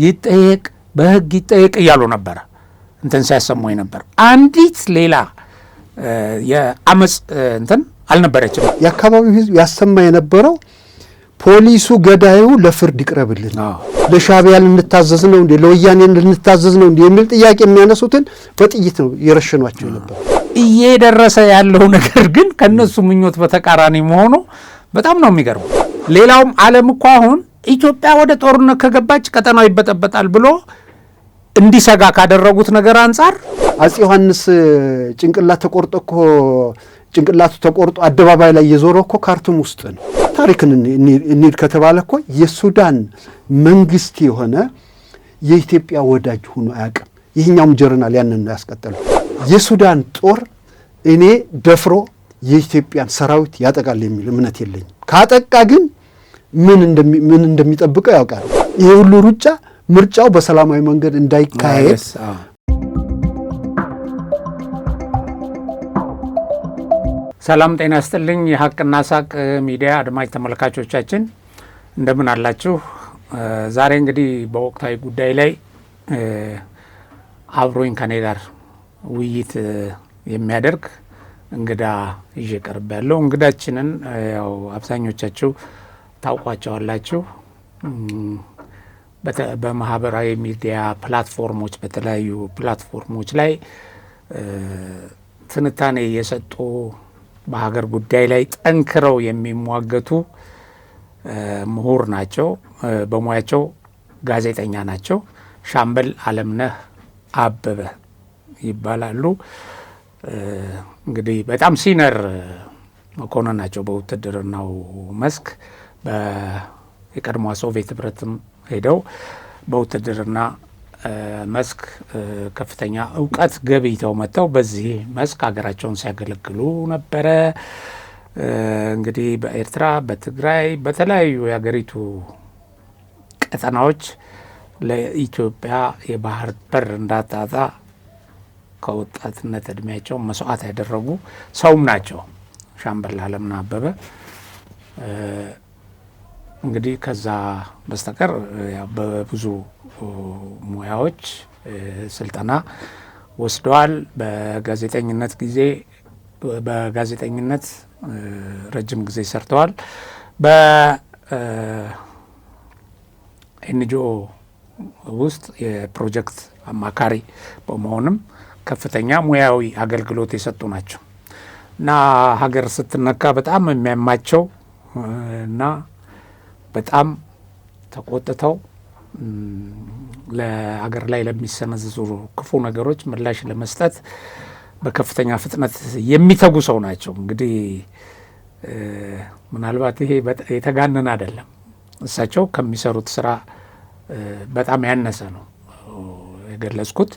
ይጠየቅ በህግ ይጠየቅ እያሉ ነበር እንትን ሲያሰሙኝ ነበር። አንዲት ሌላ የአመጽ እንትን አልነበረችም። የአካባቢው ህዝብ ያሰማ የነበረው ፖሊሱ ገዳዩ ለፍርድ ይቅረብልን፣ ለሻዕቢያ ልንታዘዝ ነው እንዴ፣ ለወያኔ ልንታዘዝ ነው እንዴ የሚል ጥያቄ የሚያነሱትን በጥይት ነው የረሸኗቸው ነበር። እየደረሰ ያለው ነገር ግን ከነሱ ምኞት በተቃራኒ መሆኑ በጣም ነው የሚገርመው። ሌላውም ዓለም እኮ አሁን ኢትዮጵያ ወደ ጦርነት ከገባች ቀጠናው ይበጠበጣል ብሎ እንዲሰጋ ካደረጉት ነገር አንጻር አፄ ዮሐንስ ጭንቅላቱ ተቆርጦ አደባባይ ላይ የዞረ እኮ ካርቱም ውስጥ ነው። ታሪክን እንሂድ ከተባለ እኮ የሱዳን መንግስት የሆነ የኢትዮጵያ ወዳጅ ሆኖ አያውቅም። ይህኛውም ጀርናል ያንን ነው ያስቀጠለው። የሱዳን ጦር እኔ ደፍሮ የኢትዮጵያን ሰራዊት ያጠቃል የሚል እምነት የለኝም። ካጠቃ ግን ምን እንደሚጠብቀው ያውቃል። ይሄ ሁሉ ሩጫ ምርጫው በሰላማዊ መንገድ እንዳይካሄድ ሰላም ጤና ይስጥልኝ። የሀቅና ሳቅ ሚዲያ አድማጭ ተመልካቾቻችን እንደምን አላችሁ? ዛሬ እንግዲህ በወቅታዊ ጉዳይ ላይ አብሮኝ ከኔ ጋር ውይይት የሚያደርግ እንግዳ ይዤ ቀርብ ያለው እንግዳችንን ያው አብዛኞቻችሁ ታውቋቸዋላችሁ። በማህበራዊ ሚዲያ ፕላትፎርሞች በተለያዩ ፕላትፎርሞች ላይ ትንታኔ የሰጡ በሀገር ጉዳይ ላይ ጠንክረው የሚሟገቱ ምሁር ናቸው። በሙያቸው ጋዜጠኛ ናቸው። ሻምበል አለምነህ አበበ ይባላሉ። እንግዲህ በጣም ሲነር መኮንን ናቸው በውትድርናው መስክ። የቀድሞ ሶቪየት ህብረትም ሄደው በውትድርና መስክ ከፍተኛ እውቀት ገብይተው መጥተው በዚህ መስክ ሀገራቸውን ሲያገለግሉ ነበረ። እንግዲህ በኤርትራ፣ በትግራይ፣ በተለያዩ የሀገሪቱ ቀጠናዎች ለኢትዮጵያ የባህር በር እንዳታጣ ከወጣትነት እድሜያቸው መስዋዕት ያደረጉ ሰውም ናቸው ሻምበል አለምነህ አበበ። እንግዲህ ከዛ በስተቀር በብዙ ሙያዎች ስልጠና ወስደዋል። በጋዜጠኝነት ረጅም ጊዜ ሰርተዋል። በኤንጂኦ ውስጥ የፕሮጀክት አማካሪ በመሆንም ከፍተኛ ሙያዊ አገልግሎት የሰጡ ናቸው እና ሀገር ስትነካ በጣም የሚያማቸው እና በጣም ተቆጥተው ለሀገር ላይ ለሚሰነዘሩ ክፉ ነገሮች ምላሽ ለመስጠት በከፍተኛ ፍጥነት የሚተጉ ሰው ናቸው። እንግዲህ ምናልባት ይሄ የተጋነነ አይደለም። እሳቸው ከሚሰሩት ስራ በጣም ያነሰ ነው የገለጽኩት።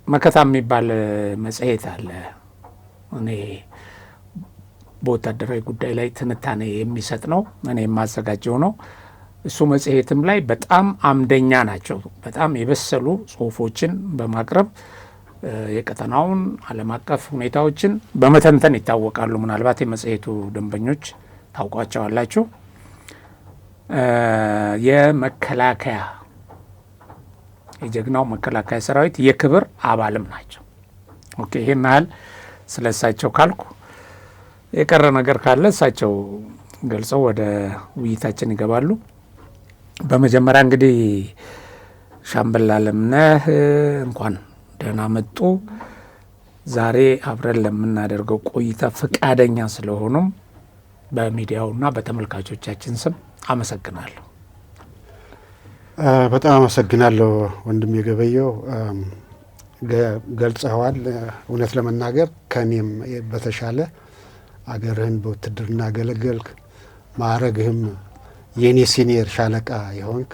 መከታ የሚባል መጽሔት አለ። እኔ በወታደራዊ ጉዳይ ላይ ትንታኔ የሚሰጥ ነው። እኔ የማዘጋጀው ነው። እሱ መጽሔትም ላይ በጣም አምደኛ ናቸው። በጣም የበሰሉ ጽሁፎችን በማቅረብ የቀጠናውን ዓለም አቀፍ ሁኔታዎችን በመተንተን ይታወቃሉ። ምናልባት የመጽሔቱ ደንበኞች ታውቋቸዋላችሁ። የጀግናው መከላከያ ሰራዊት የክብር አባልም ናቸው። ኦኬ፣ ይሄን ያህል ስለ እሳቸው ካልኩ የቀረ ነገር ካለ እሳቸው ገልጸው ወደ ውይይታችን ይገባሉ። በመጀመሪያ እንግዲህ ሻምበል አለምነህ እንኳን ደህና መጡ። ዛሬ አብረን ለምናደርገው ቆይታ ፈቃደኛ ስለሆኑም በሚዲያውና በተመልካቾቻችን ስም አመሰግናለሁ። በጣም አመሰግናለሁ ወንድም የገበየው። ገልጸዋል። እውነት ለመናገር ከኔም በተሻለ አገርህን በውትድርና አገለገልክ፣ ማዕረግህም የኔ ሲኒየር ሻለቃ የሆንክ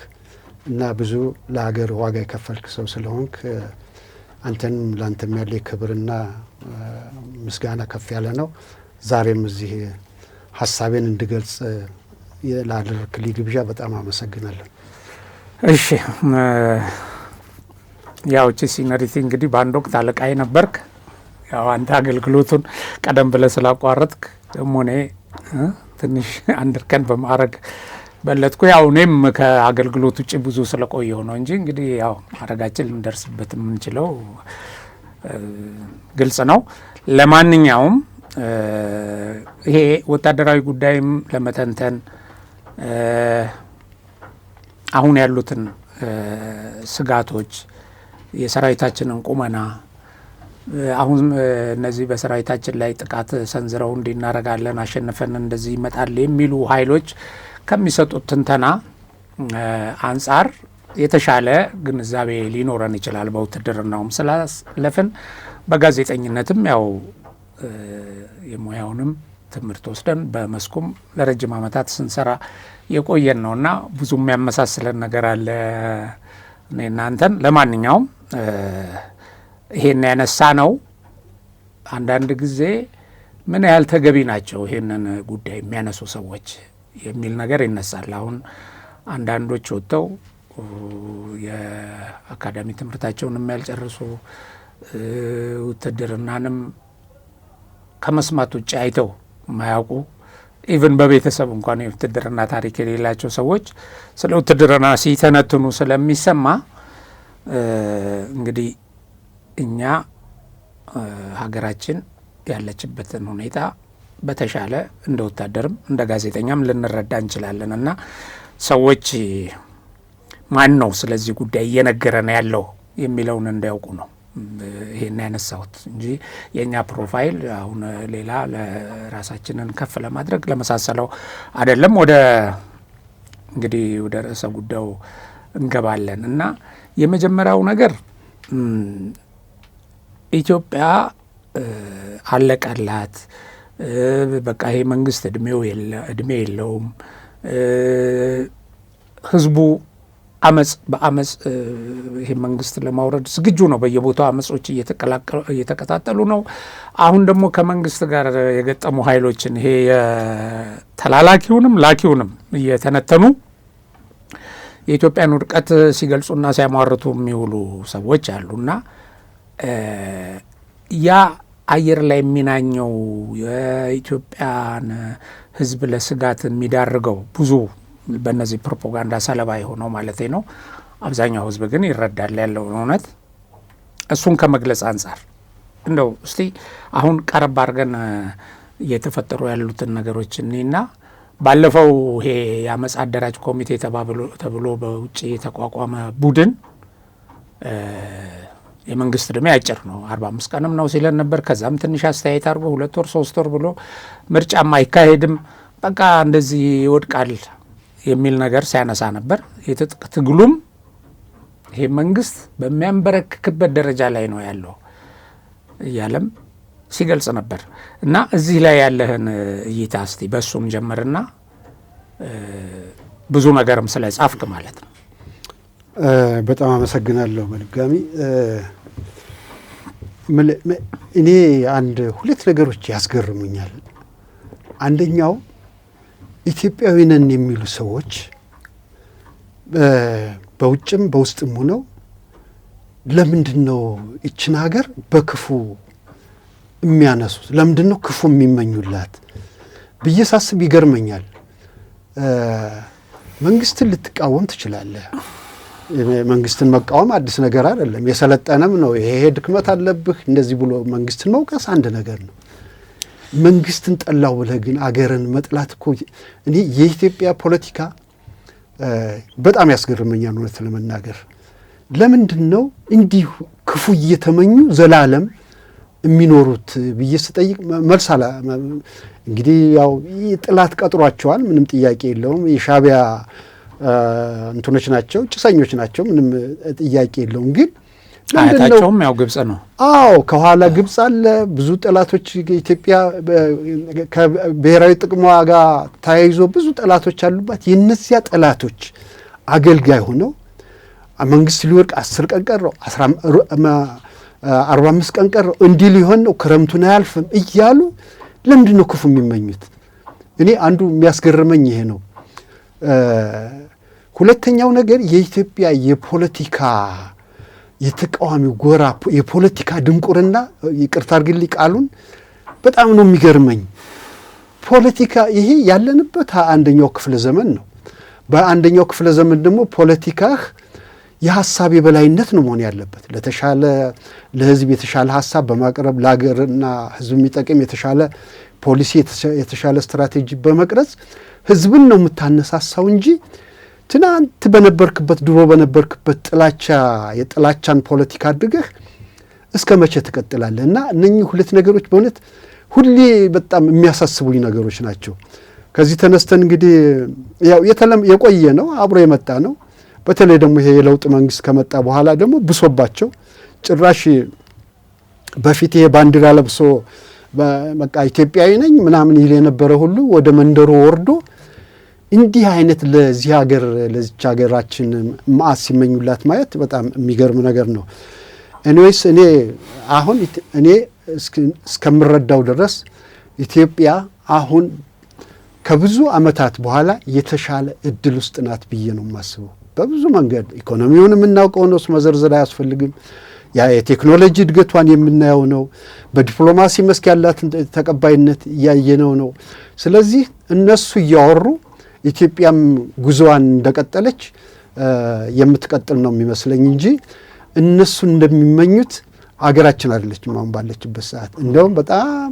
እና ብዙ ለሀገር ዋጋ የከፈልክ ሰው ስለሆንክ አንተንም ለአንተም ያለ ክብርና ምስጋና ከፍ ያለ ነው። ዛሬም እዚህ ሀሳቤን እንድገልጽ ላደረክልኝ ግብዣ በጣም አመሰግናለሁ። እሺ፣ ያው እቺ ሲኒሪቲ እንግዲህ በአንድ ወቅት አለቃዬ ነበርክ። ያው አንተ አገልግሎቱን ቀደም ብለህ ስላቋረጥክ ደግሞ እኔ ትንሽ አንድ እርከን በማዕረግ በለጥኩ። ያው እኔም ከአገልግሎት ውጭ ብዙ ስለቆየሁ ነው እንጂ እንግዲህ ያው ማድረጋችን ልንደርስበት የምንችለው ግልጽ ነው። ለማንኛውም ይሄ ወታደራዊ ጉዳይም ለመተንተን አሁን ያሉትን ስጋቶች፣ የሰራዊታችንን ቁመና፣ አሁን እነዚህ በሰራዊታችን ላይ ጥቃት ሰንዝረው እንዲናረጋለን አሸንፈን እንደዚህ ይመጣል የሚሉ ኃይሎች ከሚሰጡት ትንተና አንጻር የተሻለ ግንዛቤ ሊኖረን ይችላል። በውትድርናውም ስላለፍን በጋዜጠኝነትም ያው የሙያውንም ትምህርት ወስደን በመስኩም ለረጅም ዓመታት ስንሰራ የቆየን ነው እና ብዙ የሚያመሳስለን ነገር አለ እኔ እናንተን። ለማንኛውም ይሄን ያነሳ ነው አንዳንድ ጊዜ ምን ያህል ተገቢ ናቸው ይሄንን ጉዳይ የሚያነሱ ሰዎች የሚል ነገር ይነሳል። አሁን አንዳንዶች ወጥተው የአካዳሚ ትምህርታቸውንም ያልጨርሱ ውትድርናንም ከመስማት ውጭ አይተው ማያውቁ ኢቭን በቤተሰብ እንኳን የውትድርና ታሪክ የሌላቸው ሰዎች ስለ ውትድርና ሲተነትኑ ስለሚሰማ እንግዲህ እኛ ሀገራችን ያለችበትን ሁኔታ በተሻለ እንደ ወታደርም እንደ ጋዜጠኛም ልንረዳ እንችላለን እና ሰዎች ማን ነው ስለዚህ ጉዳይ እየነገረን ያለው የሚለውን እንዳያውቁ ነው ይሄን ያነሳሁት እንጂ የእኛ ፕሮፋይል አሁን ሌላ ለራሳችንን ከፍ ለማድረግ ለመሳሰለው አይደለም። እንግዲህ ወደ ርዕሰ ጉዳዩ እንገባለን እና የመጀመሪያው ነገር ኢትዮጵያ አለቀላት፣ በቃ ይሄ መንግስት እድሜ የለውም፣ ህዝቡ በአመፅ ይሄ መንግስት ለማውረድ ዝግጁ ነው፣ በየቦታው አመጾች እየተቀጣጠሉ ነው። አሁን ደግሞ ከመንግስት ጋር የገጠሙ ኃይሎችን ይሄ ተላላኪውንም ላኪውንም እየተነተኑ የኢትዮጵያን ውድቀት ሲገልጹና ሲያሟርቱ የሚውሉ ሰዎች አሉና ያ አየር ላይ የሚናኘው የኢትዮጵያን ህዝብ ለስጋት የሚዳርገው ብዙ በእነዚህ ፕሮፓጋንዳ ሰለባ የሆነው ማለት ነው። አብዛኛው ህዝብ ግን ይረዳል ያለውን እውነት። እሱን ከመግለጽ አንጻር እንደው እስቲ አሁን ቀረብ አድርገን እየተፈጠሩ ያሉትን ነገሮች እኔና ባለፈው ይሄ የአመፅ አደራጅ ኮሚቴ ተብሎ በውጭ የተቋቋመ ቡድን የመንግስት ዕድሜ አጭር ነው 45 ቀንም ነው ሲለን ነበር። ከዛም ትንሽ አስተያየት አድርጎ 2 ወር 3 ወር ብሎ ምርጫም አይካሄድም በቃ እንደዚህ ይወድቃል የሚል ነገር ሲያነሳ ነበር። የትጥቅ ትግሉም ይሄ መንግስት በሚያንበረክክበት ደረጃ ላይ ነው ያለው እያለም ሲገልጽ ነበር እና እዚህ ላይ ያለህን እይታ እስቲ በእሱም ጀምርና ብዙ ነገርም ስለ ጻፍክ ማለት ነው። በጣም አመሰግናለሁ። በድጋሚ እኔ ሁለት ነገሮች ያስገርሙኛል። አንደኛው ኢትዮጵያዊ ነን የሚሉ ሰዎች በውጭም በውስጥም ሆነው ለምንድን ነው ይችን ሀገር በክፉ የሚያነሱት? ለምንድን ነው ክፉ የሚመኙላት ብዬ ሳስብ ይገርመኛል። መንግስትን ልትቃወም ትችላለህ። መንግስትን መቃወም አዲስ ነገር አይደለም፣ የሰለጠነም ነው። ይሄ ድክመት አለብህ እንደዚህ ብሎ መንግስትን መውቀስ አንድ ነገር ነው። መንግስትን ጠላው ብለህ ግን አገርን መጥላት እኮ እኔ የኢትዮጵያ ፖለቲካ በጣም ያስገርመኛል እውነት ለመናገር። ለምንድን ነው እንዲህ ክፉ እየተመኙ ዘላለም የሚኖሩት ብዬ ስጠይቅ መልስ እንግዲህ ያው ጥላት ቀጥሯቸዋል፣ ምንም ጥያቄ የለውም። የሻዕቢያ እንትኖች ናቸው፣ ጭሰኞች ናቸው፣ ምንም ጥያቄ የለውም። ግን አያታቸውም ያው ግብጽ ነው። አዎ ከኋላ ግብጽ አለ። ብዙ ጠላቶች ኢትዮጵያ ከብሔራዊ ጥቅሟ ጋር ተያይዞ ብዙ ጠላቶች አሉባት። የነዚያ ጠላቶች አገልጋይ ሆነው መንግስት ሊወድቅ 10 ቀን ቀረው 45 ቀን ቀረው እንዲህ ሊሆን ነው ክረምቱን አያልፍም እያሉ ለምንድን ነው ክፉ የሚመኙት? እኔ አንዱ የሚያስገርመኝ ይሄ ነው። ሁለተኛው ነገር የኢትዮጵያ የፖለቲካ የተቃዋሚው ጎራ የፖለቲካ ድንቁርና፣ ይቅርታ አድርግልኝ ቃሉን፣ በጣም ነው የሚገርመኝ። ፖለቲካ ይሄ ያለንበት 21ኛው ክፍለ ዘመን ነው። በአንደኛው ክፍለ ዘመን ደግሞ ፖለቲካህ የሐሳብ የበላይነት ነው መሆን ያለበት። ለተሻለ ለህዝብ የተሻለ ሐሳብ በማቅረብ ለሀገርና ህዝብ የሚጠቅም የተሻለ ፖሊሲ የተሻለ ስትራቴጂ በመቅረጽ ህዝብን ነው የምታነሳሳው እንጂ ትናንት በነበርክበት ድሮ በነበርክበት የጥላቻን ፖለቲካ አድርገህ እስከ መቼ ትቀጥላለህ? እና እነኚህ ሁለት ነገሮች በእውነት ሁሌ በጣም የሚያሳስቡኝ ነገሮች ናቸው። ከዚህ ተነስተን እንግዲህ ያው የቆየ ነው አብሮ የመጣ ነው። በተለይ ደግሞ ይሄ የለውጥ መንግስት ከመጣ በኋላ ደግሞ ብሶባቸው ጭራሽ በፊት ይሄ ባንዲራ ለብሶ በቃ ኢትዮጵያዊ ነኝ ምናምን ይል የነበረ ሁሉ ወደ መንደሩ ወርዶ እንዲህ አይነት ለዚህ ሀገር ለዚች ሀገራችን መዓት ሲመኙላት ማየት በጣም የሚገርም ነገር ነው። ኤኒዌይስ እኔ እስከምረዳው ድረስ ኢትዮጵያ አሁን ከብዙ ዓመታት በኋላ የተሻለ እድል ውስጥ ናት ብዬ ነው የማስበው። በብዙ መንገድ ኢኮኖሚውን የምናውቀው ነው፣ መዘርዘር አያስፈልግም። የቴክኖሎጂ እድገቷን የምናየው ነው። በዲፕሎማሲ መስክ ያላትን ተቀባይነት እያየነው ነው። ስለዚህ እነሱ እያወሩ ኢትዮጵያም ጉዞዋን እንደቀጠለች የምትቀጥል ነው የሚመስለኝ እንጂ እነሱ እንደሚመኙት አገራችን አይደለችም አሁን ባለችበት ሰዓት። እንደውም በጣም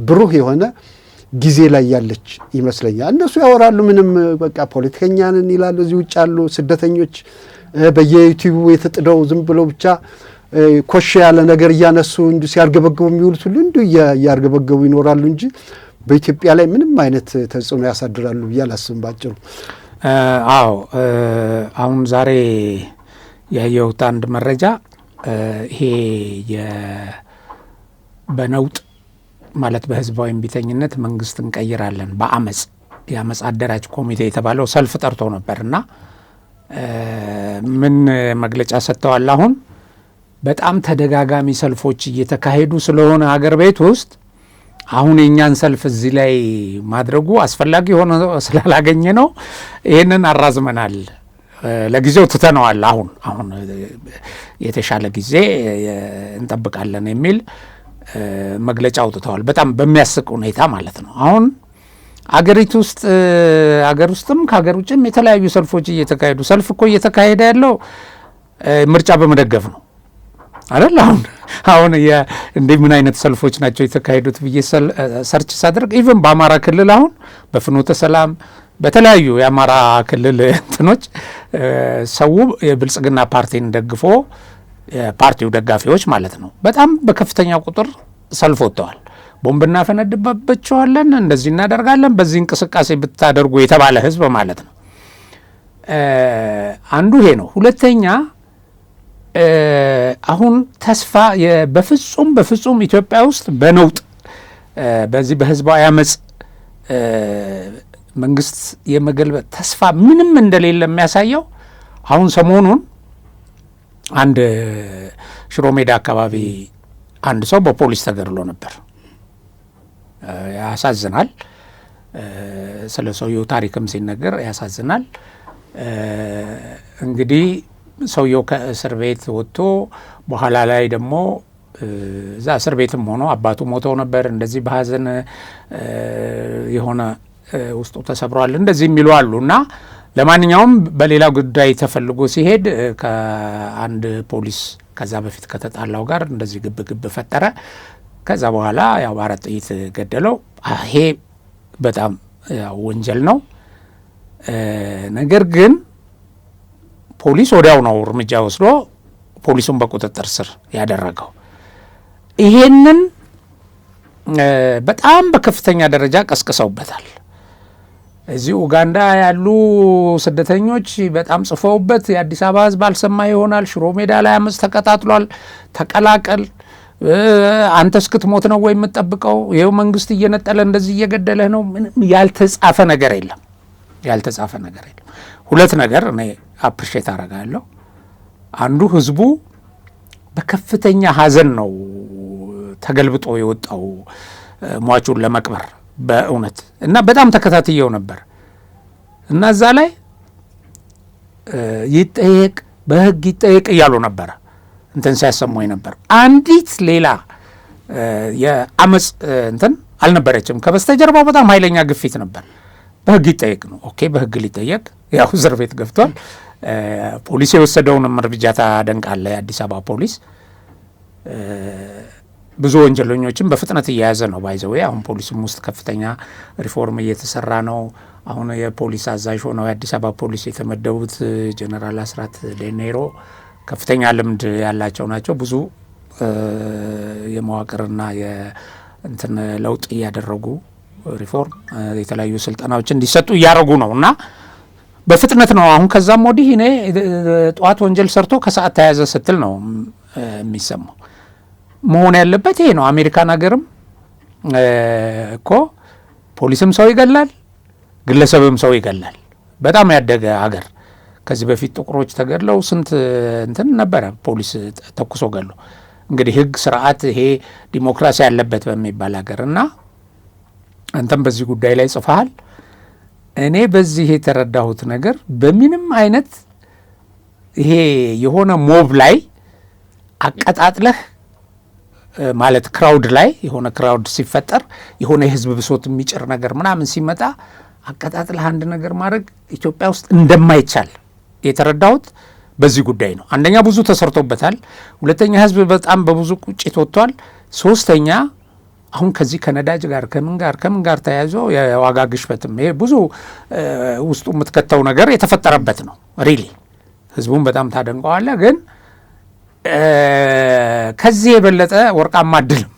ብሩህ የሆነ ጊዜ ላይ ያለች ይመስለኛል። እነሱ ያወራሉ ምንም በቃ ፖለቲከኛ ነን ይላሉ። እዚህ ውጭ ያሉ ስደተኞች በየዩቲዩቡ የተጥደው ዝም ብለው ብቻ ኮሽ ያለ ነገር እያነሱ እንዲሁ ሲያርገበገቡ የሚውሉት ሁሉ እንዲሁ እያርገበገቡ ይኖራሉ እንጂ በኢትዮጵያ ላይ ምንም አይነት ተጽዕኖ ያሳድራሉ ብዬ አላስብም ባጭሩ። አዎ አሁን ዛሬ ያየሁት አንድ መረጃ ይሄ በነውጥ ማለት በህዝባዊ እምቢተኝነት መንግስት እንቀይራለን በአመጽ የአመጽ አደራጅ ኮሚቴ የተባለው ሰልፍ ጠርቶ ነበርና ምን መግለጫ ሰጥተዋል? አሁን በጣም ተደጋጋሚ ሰልፎች እየተካሄዱ ስለሆነ ሀገር ቤት ውስጥ አሁን የኛን ሰልፍ እዚህ ላይ ማድረጉ አስፈላጊ ሆኖ ስላላገኘ ነው ይሄንን አራዝመናል፣ ለጊዜው ትተነዋል፣ አሁን የተሻለ ጊዜ እንጠብቃለን የሚል መግለጫ አውጥተዋል። በጣም በሚያስቅ ሁኔታ ማለት ነው። አሁን አገሪቱ ውስጥ አገር ውስጥም ከሀገር ውጭም የተለያዩ ሰልፎች እየተካሄዱ ሰልፍ እኮ እየተካሄደ ያለው ምርጫ በመደገፍ ነው አይደል? አሁን እንዲህ ምን አይነት ሰልፎች ናቸው የተካሄዱት ብዬ ሰርች ሳደርግ ኢቭን በአማራ ክልል አሁን በፍኖተ ሰላም በተለያዩ የአማራ ክልል እንትኖች ሰው የብልጽግና ፓርቲን ደግፎ የፓርቲው ደጋፊዎች ማለት ነው በጣም በከፍተኛ ቁጥር ሰልፍ ወጥተዋል። ቦምብ እናፈነድባቸዋለን፣ እንደዚህ እናደርጋለን፣ በዚህ እንቅስቃሴ ብታደርጉ የተባለ ህዝብ ማለት ነው። አንዱ ይሄ ነው። ሁለተኛ አሁን ተስፋ በፍጹም ኢትዮጵያ ውስጥ በነውጥ በዚህ በህዝባዊ አመጽ መንግስት የመገልበጥ ተስፋ ምንም እንደሌለ የሚያሳየው አሁን ሰሞኑን አንድ ሽሮ ሜዳ አካባቢ አንድ ሰው በፖሊስ ተገድሎ ነበር። ያሳዝናል። ስለ ሰውየው ታሪክም ሲነገር ያሳዝናል። እንግዲህ ሰውየው ከእስር ቤት ወጥቶ በኋላ ላይ ደግሞ እዛ እስር ቤትም ሆኖ አባቱ ሞተው ነበር። እንደዚህ በሀዘን የሆነ ውስጡ ተሰብሯል እንደዚህ የሚሉ አሉ እና ለማንኛውም በሌላ ጉዳይ ተፈልጎ ሲሄድ ከአንድ ፖሊስ ከዛ በፊት ከተጣላው ጋር እንደዚህ ግብ ፈጠረ። ከዛ በኋላ ያው በአራት ጥይት ገደለው። ይሄ በጣም ወንጀል ነው። ነገር ግን ፖሊስ ወዲያው ነው እርምጃ ወስዶ ፖሊሱን በቁጥጥር ስር ያደረገው። ይሄንን በጣም በከፍተኛ ደረጃ ቀስቅሰውበታል። እዚህ ኡጋንዳ ያሉ ስደተኞች በጣም ጽፈውበት የአዲስ አበባ ህዝብ አልሰማ ይሆናል። ሽሮ ሜዳ ላይ አመጽ ተቀጣጥሏል፣ ተቀላቀል፣ አንተ እስክትሞት ነው ወይ የምትጠብቀው? ይኸው መንግስት እየነጠለ እንደዚህ እየገደለህ ነው። ምንም ያልተጻፈ ነገር የለም። ሁለት ነገር እኔ አፕሪሼት አደርጋለሁ። አንዱ ህዝቡ በከፍተኛ ሀዘን ነው ተገልብጦ የወጣው ሟቹን ለመቅበር በእውነት እና በጣም ተከታትየው ነበር እና እዛ ላይ ይጠየቅ በህግ ይጠየቅ እያሉ ነበረ እንትን ሲያሰሙኝ ነበር። አንዲት ሌላ የአመጽ እንትን አልነበረችም። ከበስተጀርባው በጣም ኃይለኛ ግፊት ነበር። በህግ ይጠየቅ ነው። ኦኬ በህግ ሊጠየቅ ያው እስር ቤት ገብቷል። ፖሊስ የወሰደውንም እርምጃ ታደንቃለህ። የአዲስ አበባ ፖሊስ ብዙ ወንጀለኞችን በፍጥነት እየያዘ ነው። ባይዘዌ አሁን ፖሊስም ውስጥ ከፍተኛ ሪፎርም እየተሰራ ነው። አሁን የፖሊስ አዛዥ ሆነው የአዲስ አበባ ፖሊስ የተመደቡት ጀነራል አስራት ዴኔሮ ከፍተኛ ልምድ ያላቸው ናቸው። ብዙ የመዋቅርና የእንትን ለውጥ እያደረጉ ሪፎርም የተለያዩ ስልጠናዎች እንዲሰጡ እያደረጉ ነው እና በፍጥነት ነው አሁን። ከዛም ወዲህ እኔ ጠዋት ወንጀል ሰርቶ ከሰዓት ተያዘ ስትል ነው የሚሰማው። መሆን ያለበት ይሄ ነው። አሜሪካን ሀገርም እኮ ፖሊስም ሰው ይገላል፣ ግለሰብም ሰው ይገላል። በጣም ያደገ ሀገር። ከዚህ በፊት ጥቁሮች ተገድለው ስንት እንትን ነበረ ፖሊስ ተኩሶ ገሎ። እንግዲህ ህግ፣ ስርዓት፣ ይሄ ዲሞክራሲ ያለበት በሚባል ሀገር እና አንተም በዚህ ጉዳይ ላይ ጽፈሃል። እኔ በዚህ የተረዳሁት ነገር በምንም አይነት ይሄ የሆነ ሞብ ላይ አቀጣጥለህ ማለት ክራውድ ላይ የሆነ ክራውድ ሲፈጠር የሆነ የህዝብ ብሶት የሚጭር ነገር ምናምን ሲመጣ አቀጣጥለህ አንድ ነገር ማድረግ ኢትዮጵያ ውስጥ እንደማይቻል የተረዳሁት በዚህ ጉዳይ ነው። አንደኛ ብዙ ተሰርቶበታል። ሁለተኛ ህዝብ በጣም በብዙ ቁጭት ወጥቷል። ሶስተኛ አሁን ከዚህ ከነዳጅ ጋር ከምን ጋር ተያይዞ የዋጋ ግሽበትም ይሄ ብዙ ውስጡ የምትከተው ነገር የተፈጠረበት ነው። ሪሊ ህዝቡን በጣም ታደንቀዋለህ። ግን ከዚህ የበለጠ ወርቃማ እድልም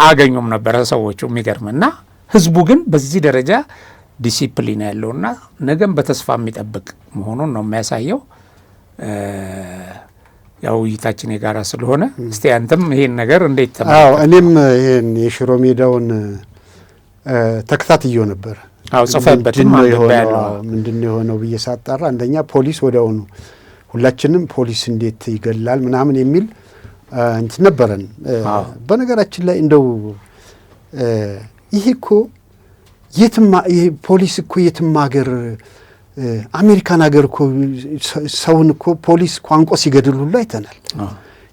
አገኙም ነበረ ሰዎቹ የሚገርም እና ህዝቡ ግን በዚህ ደረጃ ዲሲፕሊን ያለውና ነገም በተስፋ የሚጠብቅ መሆኑን ነው የሚያሳየው። ያው ውይይታችን የጋራ ስለሆነ እስቲ አንተም ይሄን ነገር እንዴት ተመለከተ? አዎ እኔም ይሄን የሽሮ ሜዳውን ተከታትየው ነበር። አዎ ጽፈበትም ምንድነው የሆነው ብዬ ሳጣራ አንደኛ ፖሊስ ወዲያውኑ ሁላችንም ፖሊስ እንዴት ይገላል ምናምን የሚል እንትን ነበረን። በነገራችን ላይ እንደው ይሄ እኮ ፖሊስ እኮ የትም ሀገር አሜሪካን ሀገር እኮ ሰውን እኮ ፖሊስ ቋንቋ ሲገድል ሁሉ አይተናል።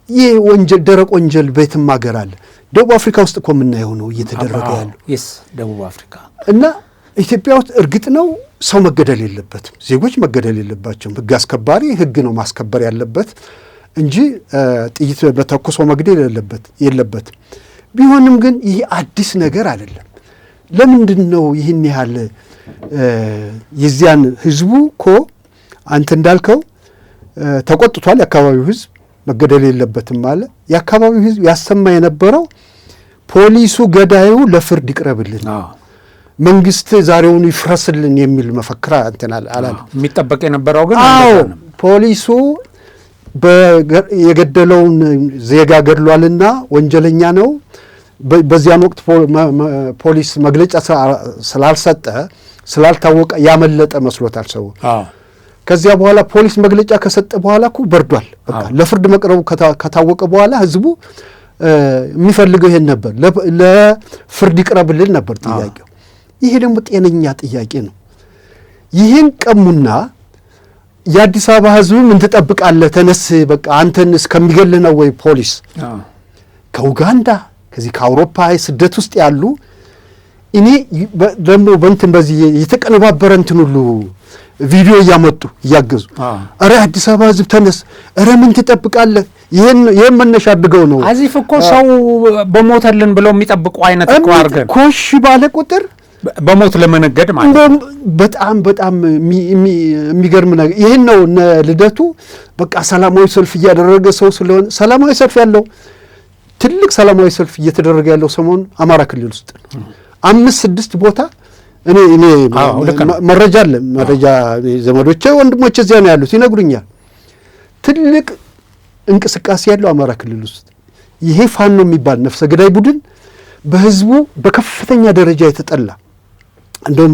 ይህ ወንጀል ደረቅ ወንጀል በየትም ሀገር አለ። ደቡብ አፍሪካ ውስጥ እኮ የምናየው ነው እየተደረገ ያለው። ደቡብ አፍሪካ እና ኢትዮጵያ ውስጥ እርግጥ ነው ሰው መገደል የለበትም፣ ዜጎች መገደል የለባቸውም። ህግ አስከባሪ ህግ ነው ማስከበር ያለበት እንጂ ጥይት በተኩሶ መግደል የለበትም። ቢሆንም ግን ይህ አዲስ ነገር አይደለም። ለምንድን ነው ይህን ያህል የዚያን ህዝቡ እኮ አንተ እንዳልከው ተቆጥቷል። የአካባቢው ህዝብ መገደል የለበትም አለ። የአካባቢው ህዝብ ያሰማ የነበረው ፖሊሱ ገዳዩ ለፍርድ ይቅረብልን፣ መንግስት ዛሬውን ይፍረስልን የሚል መፈክር እንትን አላለ። የሚጠበቅ የነበረው ግን ፖሊሱ የገደለውን ዜጋ ገድሏልና ወንጀለኛ ነው። በዚያን ወቅት ፖሊስ መግለጫ ስላልሰጠ ስላልታወቀ ያመለጠ መስሎታል ሰው። ከዚያ በኋላ ፖሊስ መግለጫ ከሰጠ በኋላ እኮ በርዷል። በቃ ለፍርድ መቅረቡ ከታወቀ በኋላ ህዝቡ የሚፈልገው ይሄን ነበር፣ ለፍርድ ይቅረብልን ነበር ጥያቄው። ይሄ ደግሞ ጤነኛ ጥያቄ ነው። ይህን ቀሙና የአዲስ አበባ ህዝብ ምን ትጠብቃለህ? ተነስ በቃ አንተን እስከሚገልህ ነው ወይ ፖሊስ ከኡጋንዳ ከዚህ ከአውሮፓ ስደት ውስጥ ያሉ እኔ ደግሞ በእንትን በዚህ የተቀነባበረ እንትን ሁሉ ቪዲዮ እያመጡ እያገዙ አረ አዲስ አበባ ህዝብ ተነስ፣ አረ ምን ትጠብቃለህ? ይሄን መነሻ አድርገው ነው አዚፍ እኮ ሰው በሞተልን ብለው የሚጠብቁ አይነት እኮ አድርገን ኮሽ ባለ ቁጥር በሞት ለመነገድ ማለት በጣም የሚገርም ነገር ይሄን ነው። እነ ልደቱ በቃ ሰላማዊ ሰልፍ እያደረገ ሰው ስለሆነ ሰላማዊ ሰልፍ ያለው ትልቅ ሰላማዊ ሰልፍ እየተደረገ ያለው ሰሞኑን አማራ ክልል ውስጥ ነው። 5-6 ቦታ እኔ መረጃ አለ። መረጃ ዘመዶቼ ወንድሞቼ እዚያ ነው ያሉት ይነግሩኛል። ትልቅ እንቅስቃሴ ያለው አማራ ክልል ውስጥ ይሄ ፋኖ የሚባል ነፍሰ ገዳይ ቡድን በህዝቡ በከፍተኛ ደረጃ የተጠላ እንደውም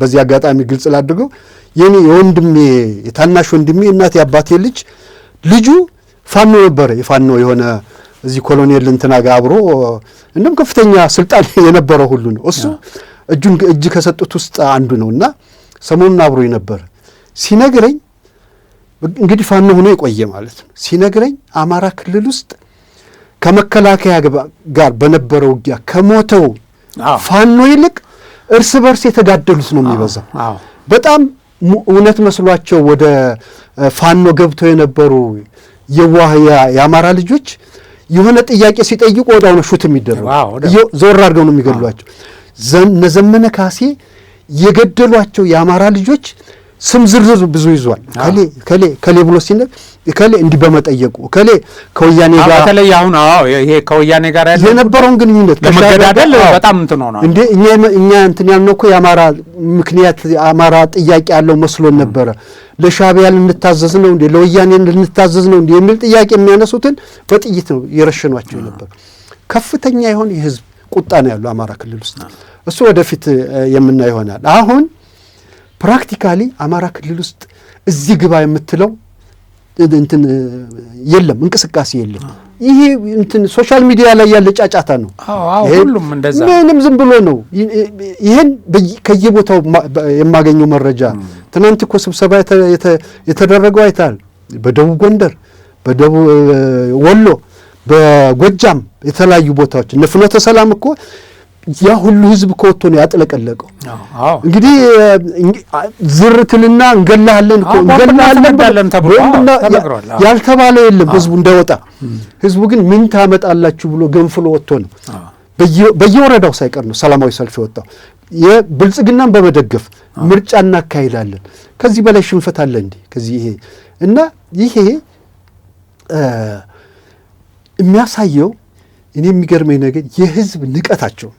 በዚህ አጋጣሚ ግልጽ ላድርገው የኔ የወንድሜ የታናሽ ወንድሜ እናት የአባቴ ልጁ ፋኖ ነበረ። የፋኖ የሆነ እዚህ ኮሎኔል እንትና ጋር አብሮ እንደውም ከፍተኛ ስልጣን የነበረው ሁሉ ነው። እሱ እጅ ከሰጡት ውስጥ አንዱ ነውና ሰሞኑን አብሮ ነበር። ሲነግረኝ እንግዲህ ፋኖ ሆኖ የቆየ ማለት ነው። ሲነግረኝ አማራ ክልል ውስጥ ከመከላከያ ጋር በነበረው ውጊያ ከሞተው ፋኖ ይልቅ እርስ በርስ የተጋደሉት ነው የሚበዛው። በጣም እውነት መስሏቸው ወደ ፋኖ ገብተው የነበሩ የዋህ የአማራ ልጆች የሆነ ጥያቄ ሲጠይቁ ወዲያው ነው ሹት የሚደረጉ፣ ዞር አድርገው ነው የሚገድሏቸው። ዘመነ ካሴ የገደሏቸው የአማራ ልጆች ስም ዝርዝር ብዙ ይዟል። ከሌ ብሎ ሲነግ ከሌ እንዲህ በመጠየቁ ከሌ ከወያኔ ጋር በተለይ አሁን ይሄ ከወያኔ ጋር ያለው የነበረውን ግንኙነት ለመገዳደል በጣም እንትን ሆኗል። እንዴ እኛ እንትን ያልነው እኮ የአማራ ምክንያት የአማራ ጥያቄ ያለው መስሎን ነበረ። ለሻዕቢያ ልንታዘዝ ነው እንዴ ለወያኔ ልንታዘዝ ነው እንዴ የሚል ጥያቄ የሚያነሱትን በጥይት ነው የረሸኗቸው ነበር። ከፍተኛ የሆነ የህዝብ ቁጣ ነው ያለው አማራ ክልል ውስጥ። እሱ ወደፊት የምናየው ይሆናል። አሁን ፕራክቲካሊ አማራ ክልል ውስጥ እዚህ ግባ የምትለው እንትን የለም፣ እንቅስቃሴ የለም። ይሄ እንትን ሶሻል ሚዲያ ላይ ያለ ጫጫታ ነው። ሁሉም እንደዛ ምንም ዝም ብሎ ነው። ይሄን ከየቦታው የማገኘው መረጃ ትናንት እኮ ስብሰባ የተደረገው አይታል። በደቡብ ጎንደር፣ በደቡብ ወሎ፣ በጎጃም የተለያዩ ቦታዎች እነ ፍኖተ ሰላም እኮ ያ ሁሉ ህዝብ ከወጥቶ ነው ያጥለቀለቀው። እንግዲህ ዝርትልና እንገላለን እኮ እንገላለን ተብሎ ያልተባለ የለም ህዝቡ እንዳይወጣ። ህዝቡ ግን ምን ታመጣላችሁ ብሎ ገንፍሎ ወጥቶ ነው በየወረዳው ሳይቀር ነው ሰላማዊ ሰልፍ የወጣው። የብልጽግናን በመደገፍ ምርጫ እናካሂዳለን። ከዚህ በላይ ሽንፈት አለ እንዴ? ከዚህ ይሄ የሚያሳየው እኔ የሚገርመኝ ነገር የህዝብ ንቀታቸው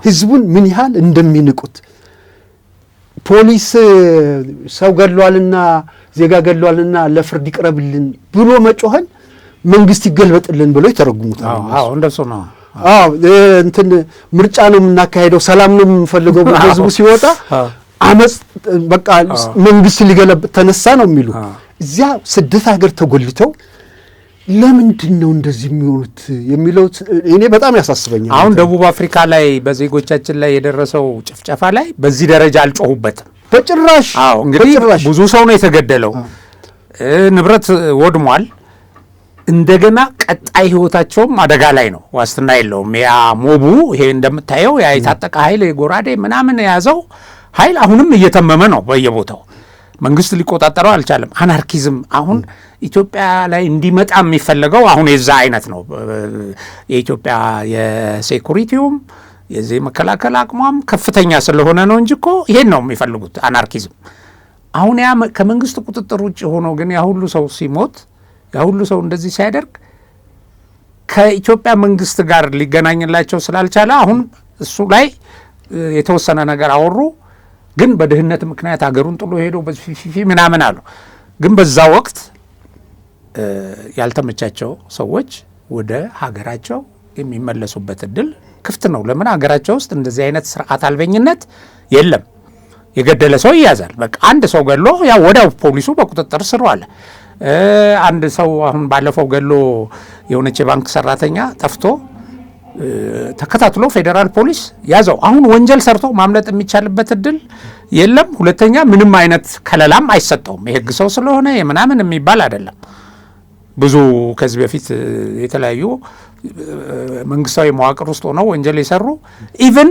ህዝቡን ምን ያህል እንደሚንቁት። ፖሊስ ሰው ገድሏልና ዜጋ ገድሏልና ለፍርድ ይቅረብልን ብሎ መጮህን መንግስት ይገልበጥልን ብሎ ይተረጉሙታል። እንደሱ ነው። እንትን ምርጫ ነው የምናካሄደው፣ ሰላም ነው የምንፈልገው ብሎ ህዝቡ ሲወጣ አመጽ በቃ መንግስት ሊገለብጥ ተነሳ ነው የሚሉ። እዚያ ስደት ሀገር ተጎልተው ለምንድን ነው እንደዚህ የሚሆኑት የሚለው እኔ በጣም ያሳስበኛል። አሁን ደቡብ አፍሪካ ላይ በዜጎቻችን ላይ የደረሰው ጭፍጨፋ ላይ በዚህ ደረጃ አልጮሁበትም በጭራሽ። እንግዲህ ብዙ ሰው ነው የተገደለው፣ ንብረት ወድሟል። እንደገና ቀጣይ ህይወታቸውም አደጋ ላይ ነው፣ ዋስትና የለውም። ያ ሞቡ ይሄ እንደምታየው ያ የታጠቀ ኃይል የጎራዴ ምናምን የያዘው ኃይል አሁንም እየተመመ ነው በየቦታው። መንግስት ሊቆጣጠረው አልቻለም። አናርኪዝም አሁን ኢትዮጵያ ላይ እንዲመጣ የሚፈለገው አሁን የዛ አይነት ነው። የኢትዮጵያ የሴኩሪቲውም የዚህ መከላከል አቅሟም ከፍተኛ ስለሆነ ነው እንጂ እኮ ይሄን ነው የሚፈልጉት፣ አናርኪዝም። አሁን ያ ከመንግስት ቁጥጥር ውጭ ሆኖ ግን ያ ሁሉ ሰው ሲሞት፣ ያ ሁሉ ሰው እንደዚህ ሲያደርግ ከኢትዮጵያ መንግስት ጋር ሊገናኝላቸው ስላልቻለ አሁን እሱ ላይ የተወሰነ ነገር አወሩ። ግን በድህነት ምክንያት ሀገሩን ጥሎ ሄዶ በፊፊ ምናምን አሉ። ግን በዛ ወቅት ያልተመቻቸው ሰዎች ወደ ሀገራቸው የሚመለሱበት እድል ክፍት ነው። ለምን ሀገራቸው ውስጥ እንደዚህ አይነት ስርዓት አልበኝነት የለም። የገደለ ሰው ይያዛል። በቃ አንድ ሰው ገሎ ያው ወዲያው ፖሊሱ በቁጥጥር ስር ዋለ። አንድ ሰው አሁን ባለፈው ገሎ የሆነች የባንክ ሰራተኛ ጠፍቶ ተከታትሎ ፌዴራል ፖሊስ ያዘው። አሁን ወንጀል ሰርቶ ማምለጥ የሚቻልበት እድል የለም። ሁለተኛ ምንም አይነት ከለላም አይሰጠውም። የህግ ሰው ስለሆነ የምናምን የሚባል አይደለም። ብዙ ከዚህ በፊት የተለያዩ መንግስታዊ መዋቅር ውስጥ ሆነው ወንጀል የሰሩ ኢቭን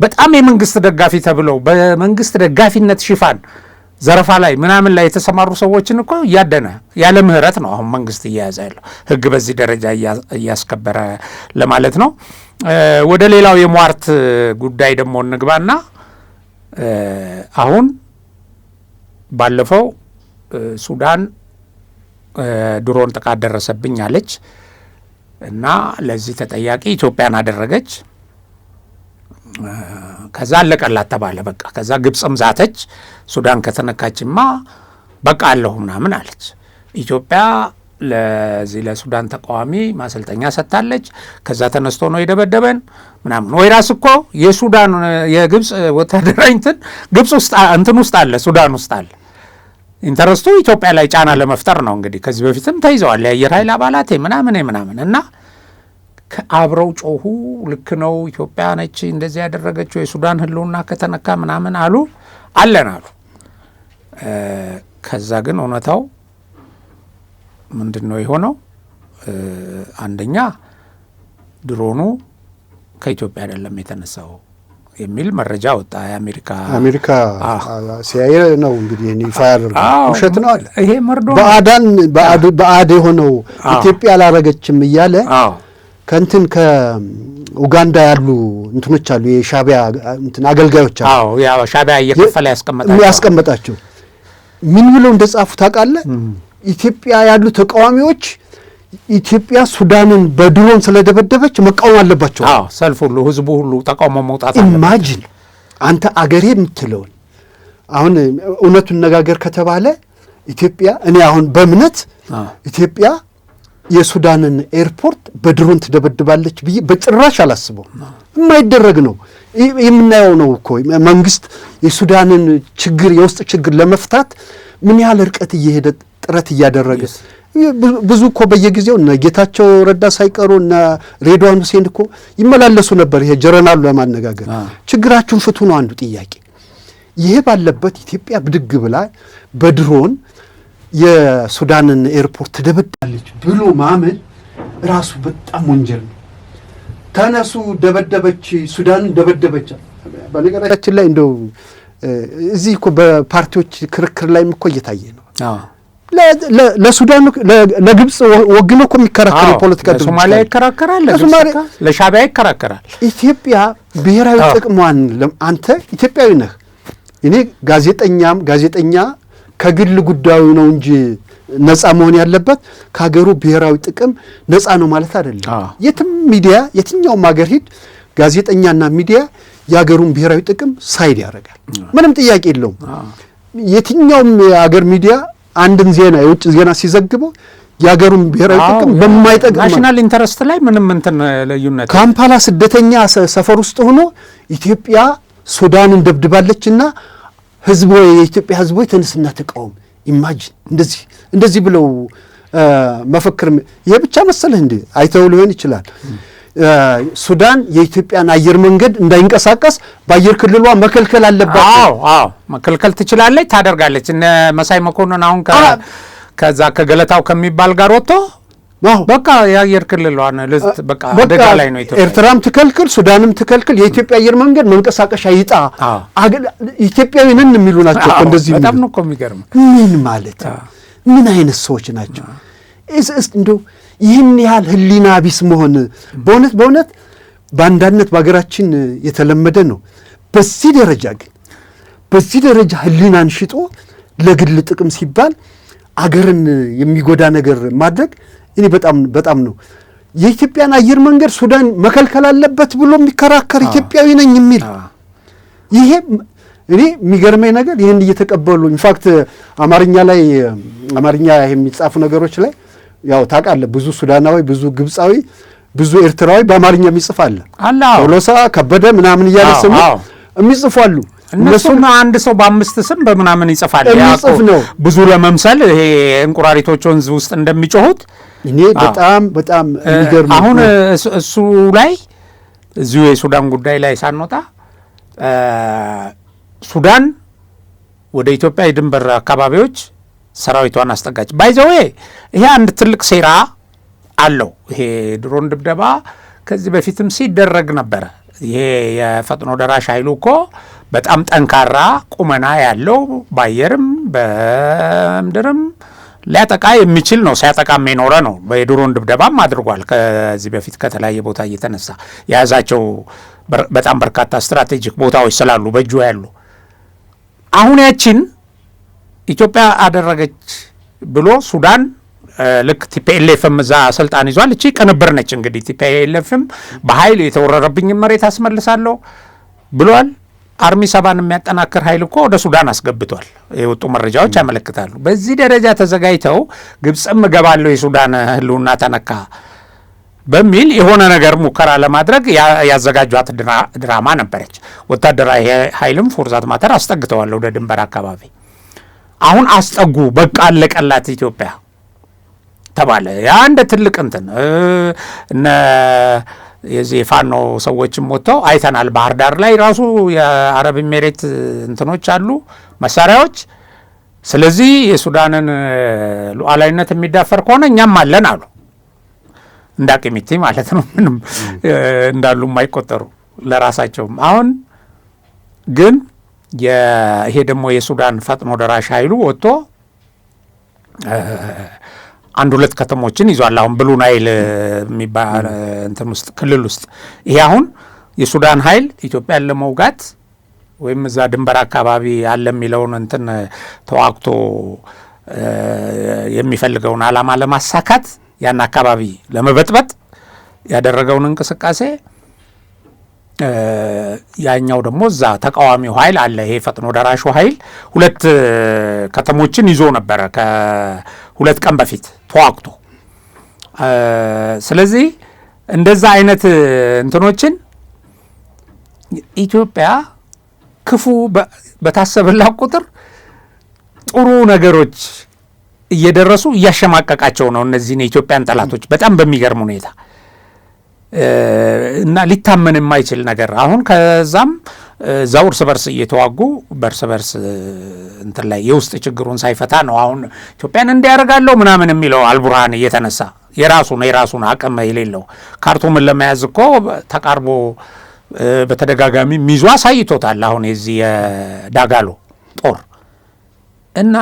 በጣም የመንግስት ደጋፊ ተብለው በመንግስት ደጋፊነት ሽፋን ዘረፋ ላይ ምናምን ላይ የተሰማሩ ሰዎችን እኮ እያደነ ያለ ምህረት ነው አሁን መንግስት እየያዘ ያለው። ህግ በዚህ ደረጃ እያስከበረ ለማለት ነው። ወደ ሌላው የሟርት ጉዳይ ደግሞ እንግባና አሁን ባለፈው ሱዳን ድሮን ጥቃት ደረሰብኝ አለች እና ለዚህ ተጠያቂ ኢትዮጵያን አደረገች። ከዛ አለቀላት ተባለ። በቃ ከዛ ግብፅም ዛተች። ሱዳን ከተነካችማ በቃ አለሁ ምናምን አለች። ኢትዮጵያ ለዚህ ለሱዳን ተቃዋሚ ማሰልጠኛ ሰጥታለች። ከዛ ተነስቶ ነው የደበደበን ምናምን። ወይ ራስ እኮ የሱዳን የግብፅ ወታደራዊ እንትን ግብፅ ውስጥ እንትን ውስጥ አለ፣ ሱዳን ውስጥ አለ። ኢንተረስቱ ኢትዮጵያ ላይ ጫና ለመፍጠር ነው። እንግዲህ ከዚህ በፊትም ተይዘዋል የአየር ኃይል አባላት ምናምን እና አብረው ጮሁ። ልክ ነው ኢትዮጵያ ነች እንደዚህ ያደረገችው የሱዳን ህልውና ከተነካ ምናምን አሉ አለን አሉ። ከዛ ግን እውነታው ምንድን ነው የሆነው? አንደኛ ድሮኑ ከኢትዮጵያ አይደለም የተነሳው የሚል መረጃ ወጣ። አሜሪካ ሲአይኤ ነው እንግዲህ ይፋ ያደርጋል። ውሸት ነው አለ። ይሄ መርዶ በአድ የሆነው ኢትዮጵያ አላረገችም እያለ ከእንትን ከኡጋንዳ ያሉ እንትኖች አሉ፣ የሻቢያ እንትን አገልጋዮች አሉ። ያው ሻቢያ እየከፈለ ያስቀመጣቸው ምን ብለው እንደጻፉ ታውቃለህ? ኢትዮጵያ ያሉ ተቃዋሚዎች ኢትዮጵያ ሱዳንን በድሮን ስለደበደበች መቃወም አለባቸው። ሰልፍ ሁሉ ህዝቡ ሁሉ ተቃውሞ መውጣት አለበት። ኢማጂን አንተ አገሬ የምትለውን አሁን እውነቱን ነጋገር ከተባለ ኢትዮጵያ እኔ አሁን በእምነት ኢትዮጵያ የሱዳንን ኤርፖርት በድሮን ትደበድባለች ብዬ በጭራሽ አላስበው። የማይደረግ ነው። የምናየው ነው እኮ መንግስት የሱዳንን ችግር የውስጥ ችግር ለመፍታት ምን ያህል ርቀት እየሄደ ጥረት እያደረገ ብዙ እኮ በየጊዜው እነ ጌታቸው ረዳ ሳይቀሩ እነ ሬድዋን ሁሴን እኮ ይመላለሱ ነበር። ይሄ ጀነራሉ ለማነጋገር ችግራችሁን ፍቱ ነው አንዱ ጥያቄ። ይሄ ባለበት ኢትዮጵያ ብድግ ብላ በድሮን የሱዳንን ኤርፖርት ትደበድባለች ብሎ ማመን ራሱ በጣም ወንጀል ነው። ተነሱ ደበደበች፣ ሱዳንን ደበደበች። በነገራችን ላይ እንደው እዚህ እኮ በፓርቲዎች ክርክር ላይም እኮ እየታየ ነው። ለሱዳን ለግብጽ ወግኖ እኮ የሚከራከሩ ፖለቲካ ድርጅት ለሶማሊያ ይከራከራል፣ ለሻቢያ ይከራከራል። ኢትዮጵያ ብሔራዊ ጥቅሟን አንተ ኢትዮጵያዊ ነህ። እኔ ጋዜጠኛ ከግል ጉዳዩ ነው እንጂ ነፃ መሆን ያለበት ከሀገሩ ብሔራዊ ጥቅም ነፃ ነው ማለት አይደለም። የትም ሚዲያ የትኛውም ሀገር ሂድ ጋዜጠኛና ሚዲያ የሀገሩን ብሔራዊ ጥቅም ሳይድ ያደርጋል። ምንም ጥያቄ የለውም። የትኛውም የሀገር ሚዲያ አንድን ዜና የውጭ ዜና ሲዘግበው የሀገሩን ብሔራዊ ጥቅም በማይጠቅም ናሽናል ኢንተረስት ላይ ምንም እንትን ልዩነት ካምፓላ ስደተኛ ሰፈር ውስጥ ሆኖ ኢትዮጵያ ሱዳንን ደብድባለችና ህዝቦ የኢትዮጵያ ህዝቦ ተነስና ተቃውም። ኢማጂን እንደዚህ ብለው መፈክር። ይሄ ብቻ መሰለህ እንዴ? አይተው ሊሆን ይችላል። ሱዳን የኢትዮጵያን አየር መንገድ እንዳይንቀሳቀስ በአየር ክልሏ መከልከል አለባት። መከልከል ትችላለች፣ ታደርጋለች። እነ መሳይ መኮንን አሁን ከዛ ከገለታው ከሚባል ጋር ወጥቶ በቃ የአየር ክልሏን በቃ አደጋ ላይ ነው ኢትዮጵያ። ኤርትራም ትከልክል፣ ሱዳንም ትከልክል፣ የኢትዮጵያ አየር መንገድ መንቀሳቀሻ ይጣ። ኢትዮጵያዊ ነን የሚሉ ናቸው እኮ እንደዚህ። በጣም ነው እኮ የሚገርም። ምን ማለት ምን አይነት ሰዎች ናቸው? እንደው ይህን ያህል ህሊና ቢስ መሆን በእውነት በአንዳነት በሀገራችን የተለመደ ነው። በዚህ ደረጃ ህሊናን ሽጦ ለግል ጥቅም ሲባል አገርን የሚጎዳ ነገር ማድረግ እኔ በጣም ነው። የኢትዮጵያን አየር መንገድ ሱዳን መከልከል አለበት ብሎ የሚከራከር ኢትዮጵያዊ ነኝ የሚል ይሄ እኔ የሚገርመኝ ነገር ይህን እየተቀበሉ ኢንፋክት አማርኛ የሚጻፉ ነገሮች ላይ ያው ታውቃለህ ብዙ ሱዳናዊ፣ ብዙ ግብፃዊ፣ ብዙ ኤርትራዊ በአማርኛ የሚጽፍ አለ። ቶሎሳ ከበደ ምናምን እያለ ስሙ የሚጽፉ አሉ። እነሱም አንድ ሰው በአምስት ስም በምናምን ይጽፋል። ነው ብዙ ለመምሰል ይሄ እንቁራሪቶች ወንዝ ውስጥ እንደሚጮሁት እኔ በጣም የሚገርም አሁን እሱ ላይ እዚሁ የሱዳን ጉዳይ ላይ ሳንወጣ ሱዳን ወደ ኢትዮጵያ የድንበር አካባቢዎች ሰራዊቷን አስጠጋች። ባይዘዌ ይሄ አንድ ትልቅ ሴራ አለው። ይሄ ድሮን ድብደባ ከዚህ በፊትም ሲደረግ ነበረ። ይሄ የፈጥኖ ደራሽ ኃይሉ እኮ በጣም ጠንካራ ቁመና ያለው በአየርም በምድርም ሊያጠቃ የሚችል ነው። ሲያጠቃም የኖረ ነው። የድሮን ድብደባም አድርጓል። ከዚህ በፊት ከተለያየ ቦታ እየተነሳ የያዛቸው በጣም በርካታ ስትራቴጂክ ቦታዎች ስላሉ በእጁ ያሉ። አሁን ያችን ኢትዮጵያ አደረገች ብሎ ሱዳን ልክ ቲፒኤልኤፍም እዛ ስልጣን ይዟል። እቺ ቅንብር ነች እንግዲህ። ቲፒኤልኤፍም በኃይል የተወረረብኝ መሬት አስመልሳለሁ ብሏል። አርሚ ሰባን የሚያጠናክር ኃይል እኮ ወደ ሱዳን አስገብቷል። የወጡ መረጃዎች ያመለክታሉ። በዚህ ደረጃ ተዘጋጅተው ግብፅም እገባለሁ የሱዳን ህልውና ተነካ በሚል የሆነ ነገር ሙከራ ለማድረግ ያዘጋጇት ድራማ ነበረች። ወታደራዊ ኃይልም ፎርዛት ማተር አስጠግተዋል ወደ ድንበር አካባቢ። አሁን አስጠጉ፣ በቃ አለቀላት ኢትዮጵያ ተባለ። ያ እንደ ትልቅ እንትን እነ የዚህ ፋኖ ሰዎችም ወጥተው አይተናል። ባህር ዳር ላይ ራሱ የአረብ ኤሜሬት እንትኖች አሉ መሳሪያዎች። ስለዚህ የሱዳንን ሉዓላዊነት የሚዳፈር ከሆነ እኛም አለን አሉ። እንዳቅሚቲ ማለት ነው። ምንም እንዳሉ የማይቆጠሩ ለራሳቸውም። አሁን ግን ይሄ ደግሞ የሱዳን ፈጥኖ ደራሽ ኃይሉ ወጥቶ አንድ ሁለት ከተሞችን ይዟል። አሁን ብሉ ናይል የሚባል እንትን ውስጥ ክልል ውስጥ ይሄ አሁን የሱዳን ኃይል ኢትዮጵያን ለመውጋት ወይም እዛ ድንበር አካባቢ አለ የሚለውን እንትን ተዋግቶ የሚፈልገውን ዓላማ ለማሳካት ያን አካባቢ ለመበጥበጥ ያደረገውን እንቅስቃሴ ያኛው ደግሞ እዛ ተቃዋሚው ኃይል አለ። ይሄ ፈጥኖ ደራሹ ኃይል ሁለት ከተሞችን ይዞ ነበረ ከሁለት ቀን በፊት ተዋግቶ። ስለዚህ እንደዛ አይነት እንትኖችን ኢትዮጵያ ክፉ በታሰበላት ቁጥር ጥሩ ነገሮች እየደረሱ እያሸማቀቃቸው ነው እነዚህን የኢትዮጵያን ጠላቶች በጣም በሚገርም ሁኔታ እና ሊታመን የማይችል ነገር አሁን ከዛም እዛው እርስ በርስ እየተዋጉ በእርስ በርስ እንትን ላይ የውስጥ ችግሩን ሳይፈታ ነው አሁን ኢትዮጵያን እንዲያደርጋለሁ ምናምን የሚለው አልቡርሃን እየተነሳ የራሱን አቅም የሌለው ካርቱምን ለመያዝ እኮ ተቃርቦ በተደጋጋሚ ሚዙ አሳይቶታል። አሁን የዚህ የዳጋሎ ጦር እና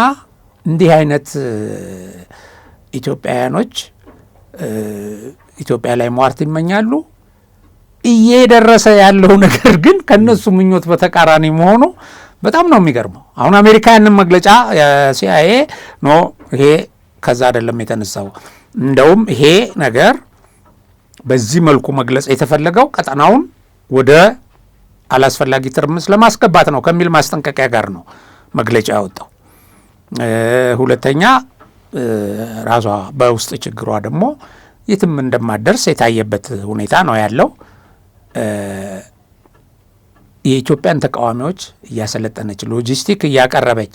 እንዲህ አይነት ኢትዮጵያውያኖች ኢትዮጵያ ላይ ሟርት ይመኛሉ። እየደረሰ ያለው ነገር ግን ከነሱ ምኞት በተቃራኒ መሆኑ በጣም ነው የሚገርመው። አሁን አሜሪካ ያንን መግለጫ ሲአይኤ ኖ ይሄ ከዛ አይደለም የተነሳው፣ እንደውም ይሄ ነገር በዚህ መልኩ መግለጽ የተፈለገው ቀጠናውን ወደ አላስፈላጊ ትርምስ ለማስገባት ነው ከሚል ማስጠንቀቂያ ጋር ነው መግለጫ ያወጣው። ሁለተኛ ራሷ በውስጥ ችግሯ ደግሞ የትም እንደማደርስ የታየበት ሁኔታ ነው ያለው። የኢትዮጵያን ተቃዋሚዎች እያሰለጠነች ሎጂስቲክ እያቀረበች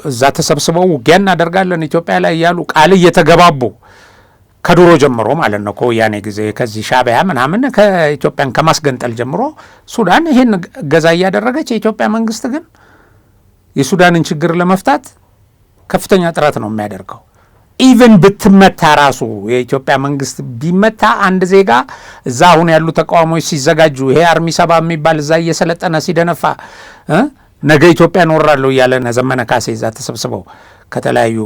እዛ ተሰብስበው ውጊያ እናደርጋለን ኢትዮጵያ ላይ እያሉ ቃል እየተገባቡ ከድሮ ጀምሮ ማለት ነው ከወያኔ ጊዜ ከዚህ ሻዕቢያ ምናምን ከኢትዮጵያን ከማስገንጠል ጀምሮ ሱዳን ይሄን እገዛ እያደረገች የኢትዮጵያ መንግስት ግን የሱዳንን ችግር ለመፍታት ከፍተኛ ጥረት ነው የሚያደርገው። ኢቭን ብትመታ ራሱ የኢትዮጵያ መንግስት ቢመታ አንድ ዜጋ እዛ አሁን ያሉ ተቃዋሚዎች ሲዘጋጁ ይሄ አርሚ ሰባ የሚባል እዛ እየሰለጠነ ሲደነፋ ነገ ኢትዮጵያ እኖራለሁ እያለ ዘመነ ካሴ እዛ ተሰብስበው ከተለያዩ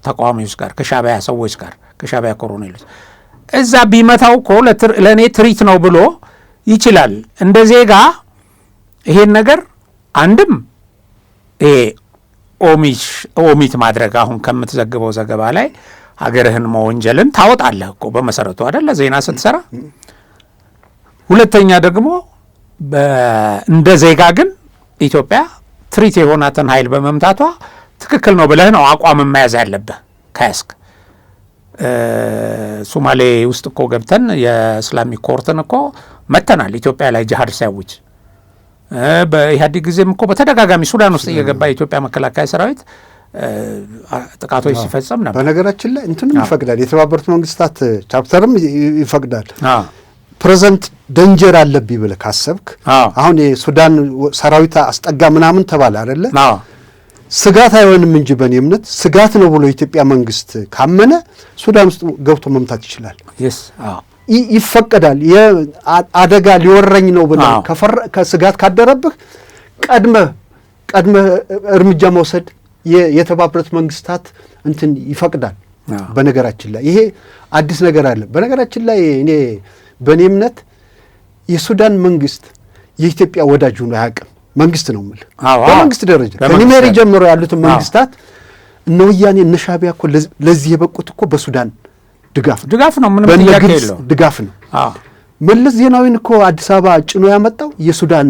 ተቃዋሚዎች ጋር ከሻዕቢያ ሰዎች ጋር ከሻዕቢያ ኮሎኔሎች እዛ ቢመታው እኮ ለእኔ ትሪት ነው ብሎ ይችላል። እንደ ዜጋ ይሄን ነገር አንድም ይሄ ኦሚት ማድረግ አሁን ከምትዘግበው ዘገባ ላይ ሀገርህን መወንጀልን ታወጣለህ እኮ በመሰረቱ አይደለ ዜና ስትሰራ። ሁለተኛ ደግሞ እንደ ዜጋ ግን ኢትዮጵያ ትሪት የሆናትን ኃይል በመምታቷ ትክክል ነው ብለህ ነው አቋም መያዝ ያለብህ ከያዝክ። ሶማሌ ውስጥ እኮ ገብተን የእስላሚክ ኮርትን እኮ መተናል ኢትዮጵያ ላይ ጅሃድ ሲያውጅ። በኢህአዴግ ጊዜም እኮ በተደጋጋሚ ሱዳን ውስጥ እየገባ የኢትዮጵያ መከላከያ ሰራዊት ጥቃቶች ሲፈጸም ነበር። በነገራችን ላይ እንትንም ይፈቅዳል፣ የተባበሩት መንግስታት ቻፕተርም ይፈቅዳል። ፕሬዘንት ደንጀር አለብኝ ብለህ ካሰብክ አሁን የሱዳን ሰራዊት አስጠጋ ምናምን ተባለ አይደለ? ስጋት አይሆንም እንጂ በእኔ እምነት ስጋት ነው ብሎ የኢትዮጵያ መንግስት ካመነ ሱዳን ውስጥ ገብቶ መምታት ይችላል። ይፈቀዳል። አደጋ ሊወረኝ ነው ብለህ ከስጋት ካደረብህ ቀድመህ እርምጃ መውሰድ የተባበሩት መንግስታት እንትን ይፈቅዳል። በነገራችን ላይ ይሄ አዲስ ነገር አለ። በነገራችን ላይ እኔ በእኔ እምነት የሱዳን መንግስት የኢትዮጵያ ወዳጅ ሆኖ አያውቅም። መንግስት ነው የምልህ በመንግስት ደረጃ ከኒሜሪ ጀምሮ ያሉትን መንግስታት እነ ወያኔ እነ ሻዕቢያ እኮ ለዚህ የበቁት እኮ በሱዳን ድጋፍ ነው። ምንም ጥያቄ የለውም። ድጋፍ ነው። መለስ ዜናዊን እኮ አዲስ አበባ ጭኖ ያመጣው የሱዳን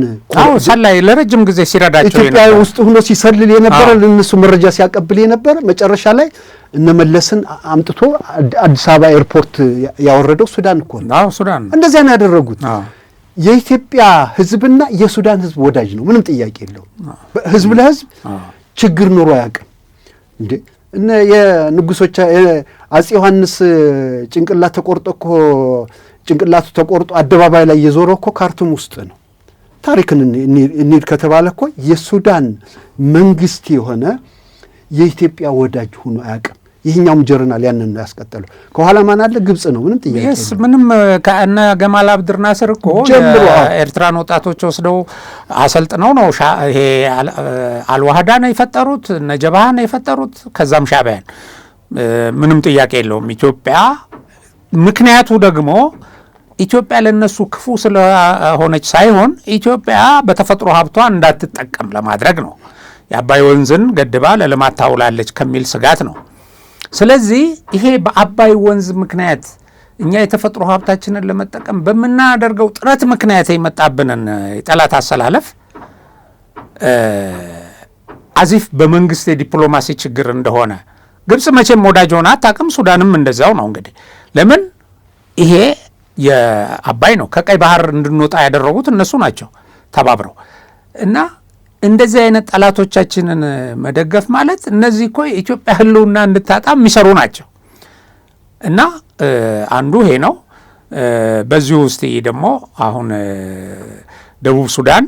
ሰላይ ለረጅም ጊዜ ሲረዳቸው ኢትዮጵያ ውስጥ ሆኖ ሲሰልል የነበረ ለነሱ መረጃ ሲያቀብል የነበረ መጨረሻ ላይ እነ መለስን አምጥቶ አዲስ አበባ ኤርፖርት ያወረደው ሱዳን እኮ ነው። ሱዳን እንደዚያ ነው ያደረጉት። የኢትዮጵያ ህዝብና የሱዳን ህዝብ ወዳጅ ነው። ምንም ጥያቄ የለውም። ህዝብ ለህዝብ ችግር ኑሮ አያውቅም እንዴ። እነ የንጉሶች አጼ ዮሐንስ ጭንቅላቱ ተቆርጦ አደባባይ ላይ የዞረው እኮ ካርቱም ውስጥ ነው። ታሪክን እንሂድ ከተባለ እኮ የሱዳን መንግስት የሆነ የኢትዮጵያ ወዳጅ ሆኖ አያውቅም። ይህኛውም ጀርናል ያንን ነው ያስቀጠለው። ከኋላ ማን አለ? ግብጽ ነው። ምንም ጥያቄ የለም። ምንም ከእነ ገማል አብድር ናስር እኮ የኤርትራን ወጣቶች ወስደው አሰልጥነው ነው ይሄ አልዋህዳ ነው የፈጠሩት፣ እነ ጀብሃ ነው የፈጠሩት፣ ከዛም ሻዕቢያን። ምንም ጥያቄ የለውም። ኢትዮጵያ ምክንያቱ ደግሞ ኢትዮጵያ ለነሱ ክፉ ስለሆነች ሳይሆን ኢትዮጵያ በተፈጥሮ ሀብቷ እንዳትጠቀም ለማድረግ ነው። የአባይ ወንዝን ገድባ ለልማት ታውላለች ከሚል ስጋት ነው። ስለዚህ ይሄ በአባይ ወንዝ ምክንያት እኛ የተፈጥሮ ሀብታችንን ለመጠቀም በምናደርገው ጥረት ምክንያት የመጣብንን የጠላት አሰላለፍ አዚፍ በመንግስት የዲፕሎማሲ ችግር እንደሆነ ግብጽ መቼም ወዳጅ ሆና አታውቅም። ሱዳንም እንደዚያው ነው። እንግዲህ ለምን ይሄ የአባይ ነው። ከቀይ ባህር እንድንወጣ ያደረጉት እነሱ ናቸው ተባብረው እና እንደዚህ አይነት ጠላቶቻችንን መደገፍ ማለት እነዚህ እኮ የኢትዮጵያ ሕልውና እንድታጣ የሚሰሩ ናቸው እና አንዱ ይሄ ነው። በዚሁ ውስጥ ደግሞ አሁን ደቡብ ሱዳን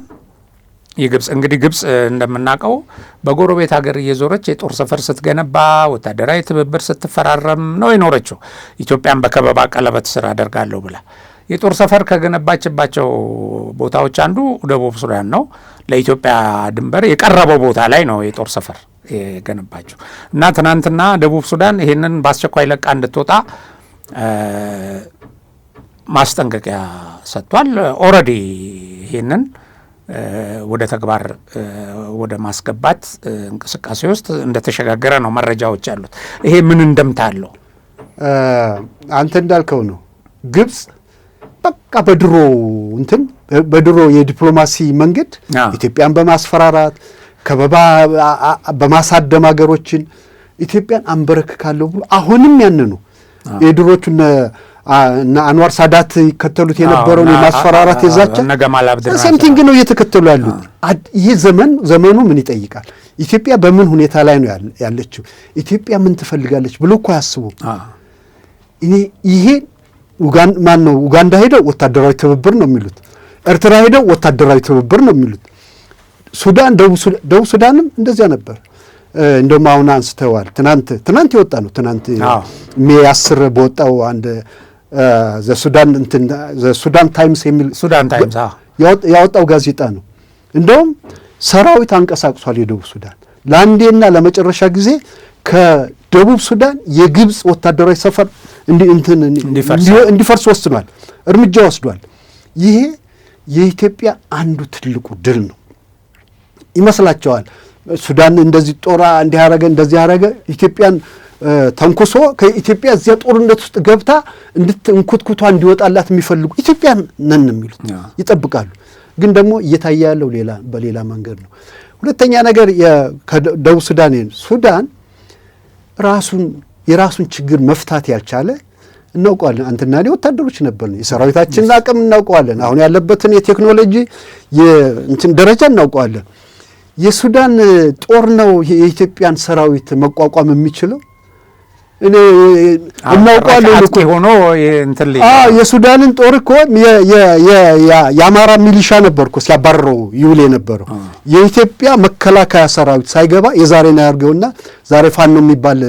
የግብጽ እንግዲህ ግብጽ እንደምናውቀው በጎረቤት ሀገር እየዞረች የጦር ሰፈር ስትገነባ ወታደራዊ ትብብር ስትፈራረም ነው የኖረችው። ኢትዮጵያን በከበባ ቀለበት ስር አደርጋለሁ ብላ የጦር ሰፈር ከገነባችባቸው ቦታዎች አንዱ ደቡብ ሱዳን ነው። ለኢትዮጵያ ድንበር የቀረበው ቦታ ላይ ነው የጦር ሰፈር የገነባቸው እና ትናንትና ደቡብ ሱዳን ይህንን በአስቸኳይ ለቃ እንድትወጣ ማስጠንቀቂያ ሰጥቷል። ኦልሬዲ ይህንን ወደ ተግባር ወደ ማስገባት እንቅስቃሴ ውስጥ እንደተሸጋገረ ነው መረጃዎች ያሉት። ይሄ ምን እንደምታ አለው? አንተ እንዳልከው ነው። ግብጽ በቃ በድሮ የዲፕሎማሲ መንገድ ኢትዮጵያን በማስፈራራት ከበባ በማሳደም ሀገሮችን ኢትዮጵያን አንበረክካለሁ ብሎ አሁንም ያንኑ የድሮቹን እና አንዋር ሳዳት ይከተሉት የነበረውን የማስፈራራት የዛቻ ሰምቲንግ ነው እየተከተሉ ያሉት። ይሄ ዘመኑ ምን ይጠይቃል? ኢትዮጵያ በምን ሁኔታ ላይ ነው ያለችው? ኢትዮጵያ ምን ትፈልጋለች ብሎ እኮ ያስቡ። ይሄ ኡጋንዳ ሄደው ወታደራዊ ትብብር ነው የሚሉት፣ ኤርትራ ሄደው ወታደራዊ ትብብር ነው የሚሉት። ሱዳን ደቡብ ሱዳንም እንደዚያ ነበር። እንደውም አሁን አንስተዋል። ትናንት የወጣ ነው። ትናንት ሜይ 10 በወጣው አንድ ዘሱዳን ታይምስ የሚል ያወጣው ጋዜጣ ነው። እንደውም ሰራዊት አንቀሳቅሷል የደቡብ ሱዳን ለአንዴና ለመጨረሻ ጊዜ ከደቡብ ሱዳን የግብጽ ወታደራዊ ሰፈር እንዲፈርስ ወስኗል፣ እርምጃ ወስዷል። ይሄ የኢትዮጵያ አንዱ ትልቁ ድል ነው ይመስላቸዋል። ሱዳን እንደዚህ ጦራ እንደዚህ ያረገ ኢትዮጵያን ተንኩሶ ከኢትዮጵያ እዚያ ጦርነት ውስጥ ገብታ እንኩትኩቷ እንዲወጣላት የሚፈልጉ ኢትዮጵያን ነን የሚሉት ይጠብቃሉ። ግን ደግሞ እየታየ ያለው በሌላ መንገድ ነው። ሁለተኛ ነገር ከደቡብ ሱዳን የራሱን ችግር መፍታት ያልቻለ እናውቀዋለን። አንተና እኔ ወታደሮች ነበርን። የሰራዊታችንን አቅም እናውቀዋለን። አሁን ያለበትን የቴክኖሎጂ ደረጃ እናውቀዋለን። የሱዳን ጦር ነው የኢትዮጵያን ሰራዊት መቋቋም የሚችለው? እኔ እናውቀዋለን እኮ ሆኖ የሱዳንን ጦር እኮ የአማራ ሚሊሻ ነበር እኮ ሲያባረረው ይውል የነበረው። የኢትዮጵያ መከላከያ ሰራዊት ሳይገባ የዛሬን አያርገውና ዛሬ ፋኖ የሚባል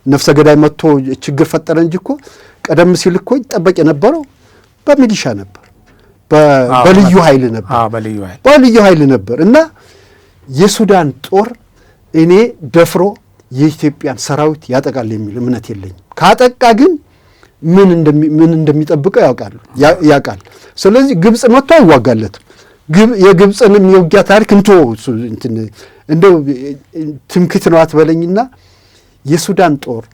ነፍሰ ገዳይ መጥቶ ችግር ፈጠረ እንጂ እኮ ቀደም ሲል እኮ ይጠበቅ የነበረው በሚሊሻ ነበር፣ በልዩ ኃይል ነበር። እና የሱዳን ጦር እኔ ደፍሮ የኢትዮጵያን ሰራዊት ያጠቃል የሚል እምነት የለኝም። ካጠቃ ግን ምን እንደሚጠብቀው ያውቃል። ስለዚህ ግብጽ መጥቶ አይዋጋለትም። የግብጽንም የውጊያ ታሪክ እንደው ትምክት ነው አትበለኝና የሱዳን ጦር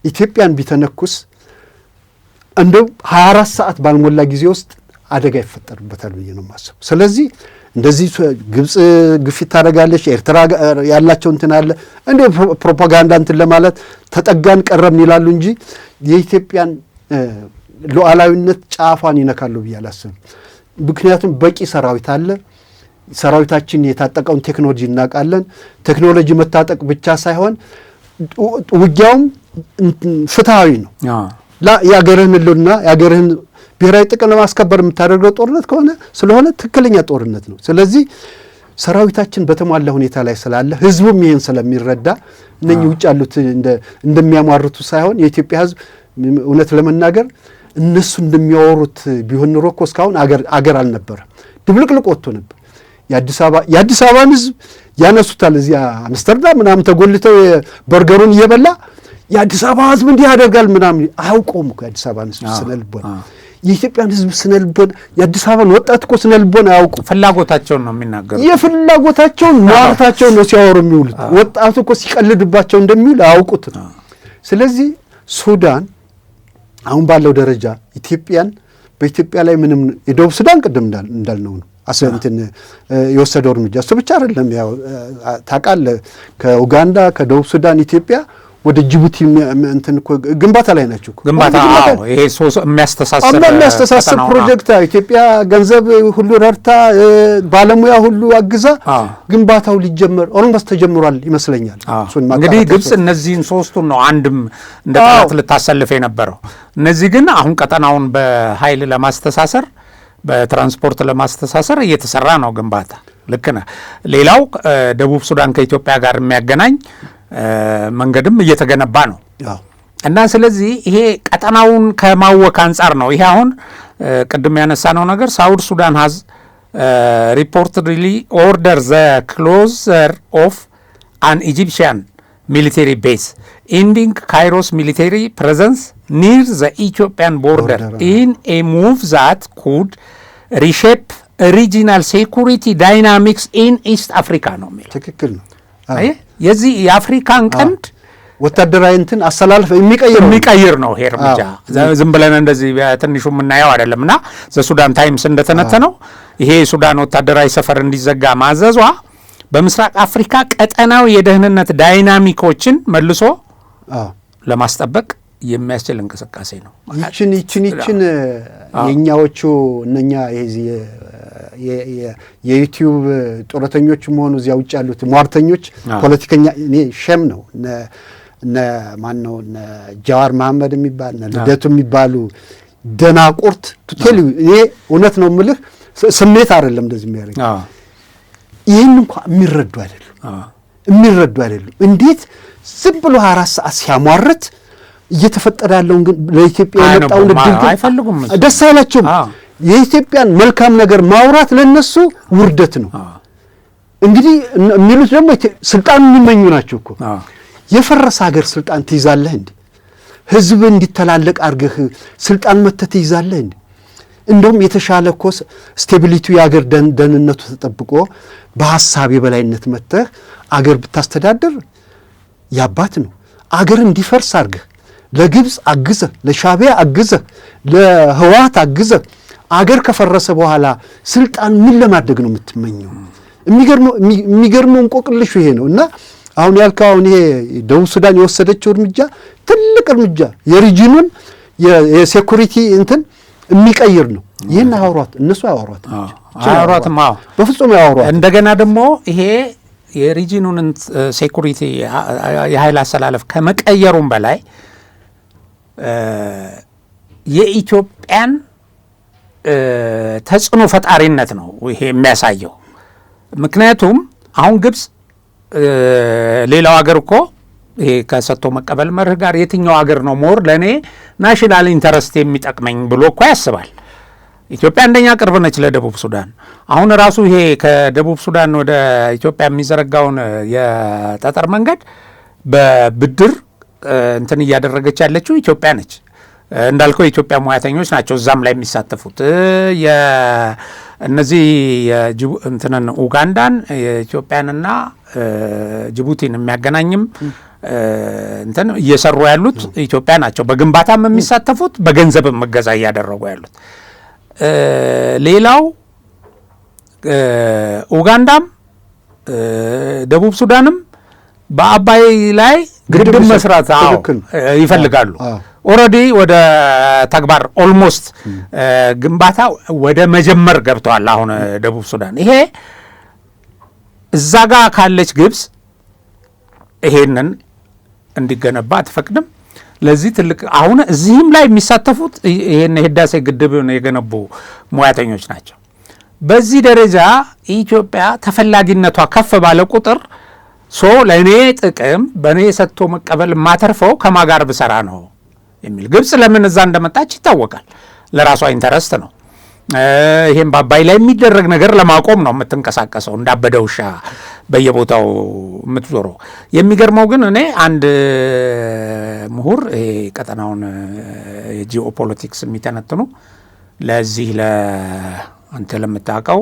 ኢትዮጵያን ቢተነኩስ እንደው 24 ሰዓት ባልሞላ ጊዜ ውስጥ አደጋ ይፈጠርበታል ብዬ ነው የማስበው። ስለዚህ እንደዚህ ግብጽ ግፊት ታደርጋለች፣ ኤርትራ ያላቸው አለ እንደ ፕሮፓጋንዳ ለማለት ተጠጋን ቀረብን ይላሉ እንጂ የኢትዮጵያን ሉዓላዊነት ጫፏን ይነካሉ ብዬ አላስብም። ምክንያቱም በቂ ሰራዊት አለ። ሰራዊታችን የታጠቀውን ቴክኖሎጂ እናውቃለን። ቴክኖሎጂ መታጠቅ ብቻ ሳይሆን ውጊያውም ፍትሃዊ ነው። የአገርህን ህልውና የአገርህን ብሔራዊ ጥቅም ለማስከበር የምታደርገው ጦርነት ስለሆነ ትክክለኛ ጦርነት ነው። ስለዚህ ሰራዊታችን በተሟላ ሁኔታ ላይ ስላለ ህዝቡም ይሄን ስለሚረዳ እነኚህ ውጭ ያሉት እንደሚያሟርቱ ሳይሆን የኢትዮጵያ ህዝብ እውነት ለመናገር እነሱ እንደሚያወሩት ቢሆን ኖሮ እኮ እስካሁን አገር አልነበረም፣ ድብልቅልቅ ወጥቶ ነበር። የአዲስ አበባን ህዝብ ያነሱታል። እዚያ አምስተርዳም ምናምን ተጎልተው በርገሩን እየበላ የአዲስ አበባ ህዝብ እንዲህ ያደርጋል ምናምን አያውቀውም እኮ የአዲስ አበባን ህዝብ ስነ ልቦና፣ የኢትዮጵያን ህዝብ ስነ ልቦና፣ የአዲስ አበባን ወጣት እኮ ስነ ልቦና አያውቁም። ፍላጎታቸውን ነው የሚናገሩት። የፍላጎታቸውን ሟርታቸውን ነው ሲያወሩ የሚውሉት። ወጣቱ እኮ ሲቀልድባቸው እንደሚውል አያውቁት ነው። ስለዚህ ሱዳን አሁን ባለው ደረጃ በኢትዮጵያ ላይ ምንም የደቡብ ሱዳን ቅድም እንዳልነው ነው አሰንትን የወሰደው እርምጃ እሱ ብቻ አይደለም። ያው ታውቃለህ ከኡጋንዳ ከደቡብ ሱዳን ኢትዮጵያ ወደ ጅቡቲ እንትን እኮ ግንባታ ላይ ናቸው እኮ ግንባታ። አዎ ይሄ የሚያስተሳስር ፕሮጀክት ኢትዮጵያ ገንዘብ ሁሉ ረድታ ባለሙያ ሁሉ አግዛ ግንባታው ሊጀመር ኦልሞስት ተጀምሯል ይመስለኛል። እንግዲህ ግብጽ እነዚህን ሶስቱን ነው አንድም እንደ ጠላት ልታሰልፍ የነበረው። እነዚህ ግን አሁን ቀጠናውን በኃይል ለማስተሳሰር በትራንስፖርት ለማስተሳሰር እየተሰራ ነው ግንባታ። ልክ ነህ። ሌላው ደቡብ ሱዳን ከኢትዮጵያ ጋር የሚያገናኝ መንገድም እየተገነባ ነው እና ስለዚህ ይሄ ቀጠናውን ከማወክ አንጻር ነው። ይሄ አሁን ቅድም ያነሳነው ነገር ሳውድ ሱዳን ሃዝ ሪፖርትድሊ ኦርደር ዘ ክሎዘር ኦፍ አን ኢጂፕሽያን ሚሊተሪ ቤዝ ኢንዲንግ ካይሮስ ሚሊተሪ ፕሬዘንስ ኒር ዘ ኢትዮጵያን ቦርደር ኢን ኤ ሙቭ ዛት ኩድ ሪሼፕ ሪጂናል ሴኩሪቲ ዳይናሚክስ ኢን ኢስት አፍሪካ ነው የሚለው። ትክክል ነው። የዚህ የአፍሪካን ቀንድ ወታደራዊ እንትን አሰላለፍ የሚቀይር ነው ይሄ እርምጃ። ዝም ብለን እንደዚህ ትንሹ የምናየው አይደለምና ዘሱዳን ታይምስ እንደተነተነው ይሄ የሱዳን ወታደራዊ ሰፈር እንዲዘጋ ማዘዟ በምስራቅ አፍሪካ ቀጠናዊ የደህንነት ዳይናሚኮችን መልሶ ለማስጠበቅ የሚያስችል እንቅስቃሴ ነው። ይችን የኛዎቹ እነኛ የዩቲዩብ ጡረተኞች መሆኑ እዚያ ውጭ ያሉት ሟርተኞች ፖለቲከኛ እኔ ሸም ነው እነ ማነው እነ ጃዋር መሐመድ የሚባል እነ ልደቱ የሚባሉ ደናቁርት ቱቴል እኔ እውነት ነው የምልህ ስሜት አይደለም እንደዚህ የሚያደርግ ይህን እንኳን የሚረዱ አይደሉም። እንዴት ዝም ብሎ 24 ሰዓት ሲያሟርት እየተፈጠረ ያለውን ግን ለኢትዮጵያ የመጣውን ድል አይፈልጉም፣ ደስ አይላቸውም። የኢትዮጵያን መልካም ነገር ማውራት ለነሱ ውርደት ነው። እንግዲህ የሚሉት ደግሞ ስልጣን የሚመኙ ናቸው እኮ። የፈረሰ ሀገር ስልጣን ትይዛለህ እንዴ? ህዝብ እንዲተላለቅ አድርገህ ስልጣን መተህ ትይዛለህ እንዴ? እንደውም የተሻለ እኮ ስቴቢሊቲው የአገር ደህንነቱ ተጠብቆ በሀሳብ የበላይነት መተህ አገር ብታስተዳድር ያባት ነው። አገር እንዲፈርስ አድርገህ ለግብፅ አግዘህ፣ ለሻቢያ አግዘህ፣ ለህዋት አግዘህ አገር ከፈረሰ በኋላ ስልጣን ምን ለማድረግ ነው የምትመኘው? የሚገርመው እንቆቅልሹ ይሄ ነው። እና አሁን ያልከው አሁን ይሄ ደቡብ ሱዳን የወሰደችው እርምጃ ትልቅ እርምጃ የሪጂኑን የሴኩሪቲ እንትን የሚቀይር ነው። ይህን እነሱ አያወሯትም፣ በፍጹም አያወሯት። እንደገና ደግሞ ይሄ የሪጂኑን ሴኩሪቲ የኃይል አሰላለፍ ከመቀየሩም በላይ የኢትዮጵያን ተጽዕኖ ፈጣሪነት ነው ይሄ የሚያሳየው። ምክንያቱም አሁን ግብፅ ሌላው ሀገር እኮ ይሄ ከሰጥቶ መቀበል መርህ ጋር የትኛው ሀገር ነው ሞር ለእኔ ናሽናል ኢንተረስት የሚጠቅመኝ ብሎ እኮ ያስባል። ኢትዮጵያ አንደኛ ቅርብ ነች ለደቡብ ሱዳን። አሁን ራሱ ይሄ ከደቡብ ሱዳን ወደ ኢትዮጵያ የሚዘረጋውን የጠጠር መንገድ በብድር እንትን እያደረገች ያለችው ኢትዮጵያ ነች። እንዳልከው የኢትዮጵያ ሙያተኞች ናቸው እዛም ላይ የሚሳተፉት። እነዚህ እንትንን ኡጋንዳን የኢትዮጵያንና ጅቡቲን የሚያገናኝም እንትን እየሰሩ ያሉት ኢትዮጵያ ናቸው። በግንባታም የሚሳተፉት በገንዘብም እገዛ እያደረጉ ያሉት። ሌላው ኡጋንዳም ደቡብ ሱዳንም በአባይ ላይ ግድብ መስራት ይፈልጋሉ። ኦልሬዲ ወደ ተግባር ኦልሞስት ግንባታ ወደ መጀመር ገብተዋል አሁን ደቡብ ሱዳን። ይሄ እዛ ጋር ካለች ግብፅ ይሄንን እንዲገነባ አትፈቅድም። ለዚህ ትልቅ አሁን እዚህም ላይ የሚሳተፉት ይሄን የህዳሴ ግድብን የገነቡ ሙያተኞች ናቸው። በዚህ ደረጃ ኢትዮጵያ ተፈላጊነቷ ከፍ ባለ ቁጥር ለእኔ ጥቅም በእኔ ሰጥቶ መቀበል የማተርፈው ከማጋር ብሰራ ነው የሚል ግብፅ ለምን እዛ እንደመጣች ይታወቃል። ለራሷ ኢንተረስት ነው። ይሄን በአባይ ላይ የሚደረግ ነገር ለማቆም ነው የምትንቀሳቀሰው፣ እንዳበደ ውሻ በየቦታው የምትዞረው። የሚገርመው ግን እኔ አንድ ምሁር ይሄ ቀጠናውን የጂኦፖለቲክስ የሚተነትኑ ለዚህ አንተ ለምታውቀው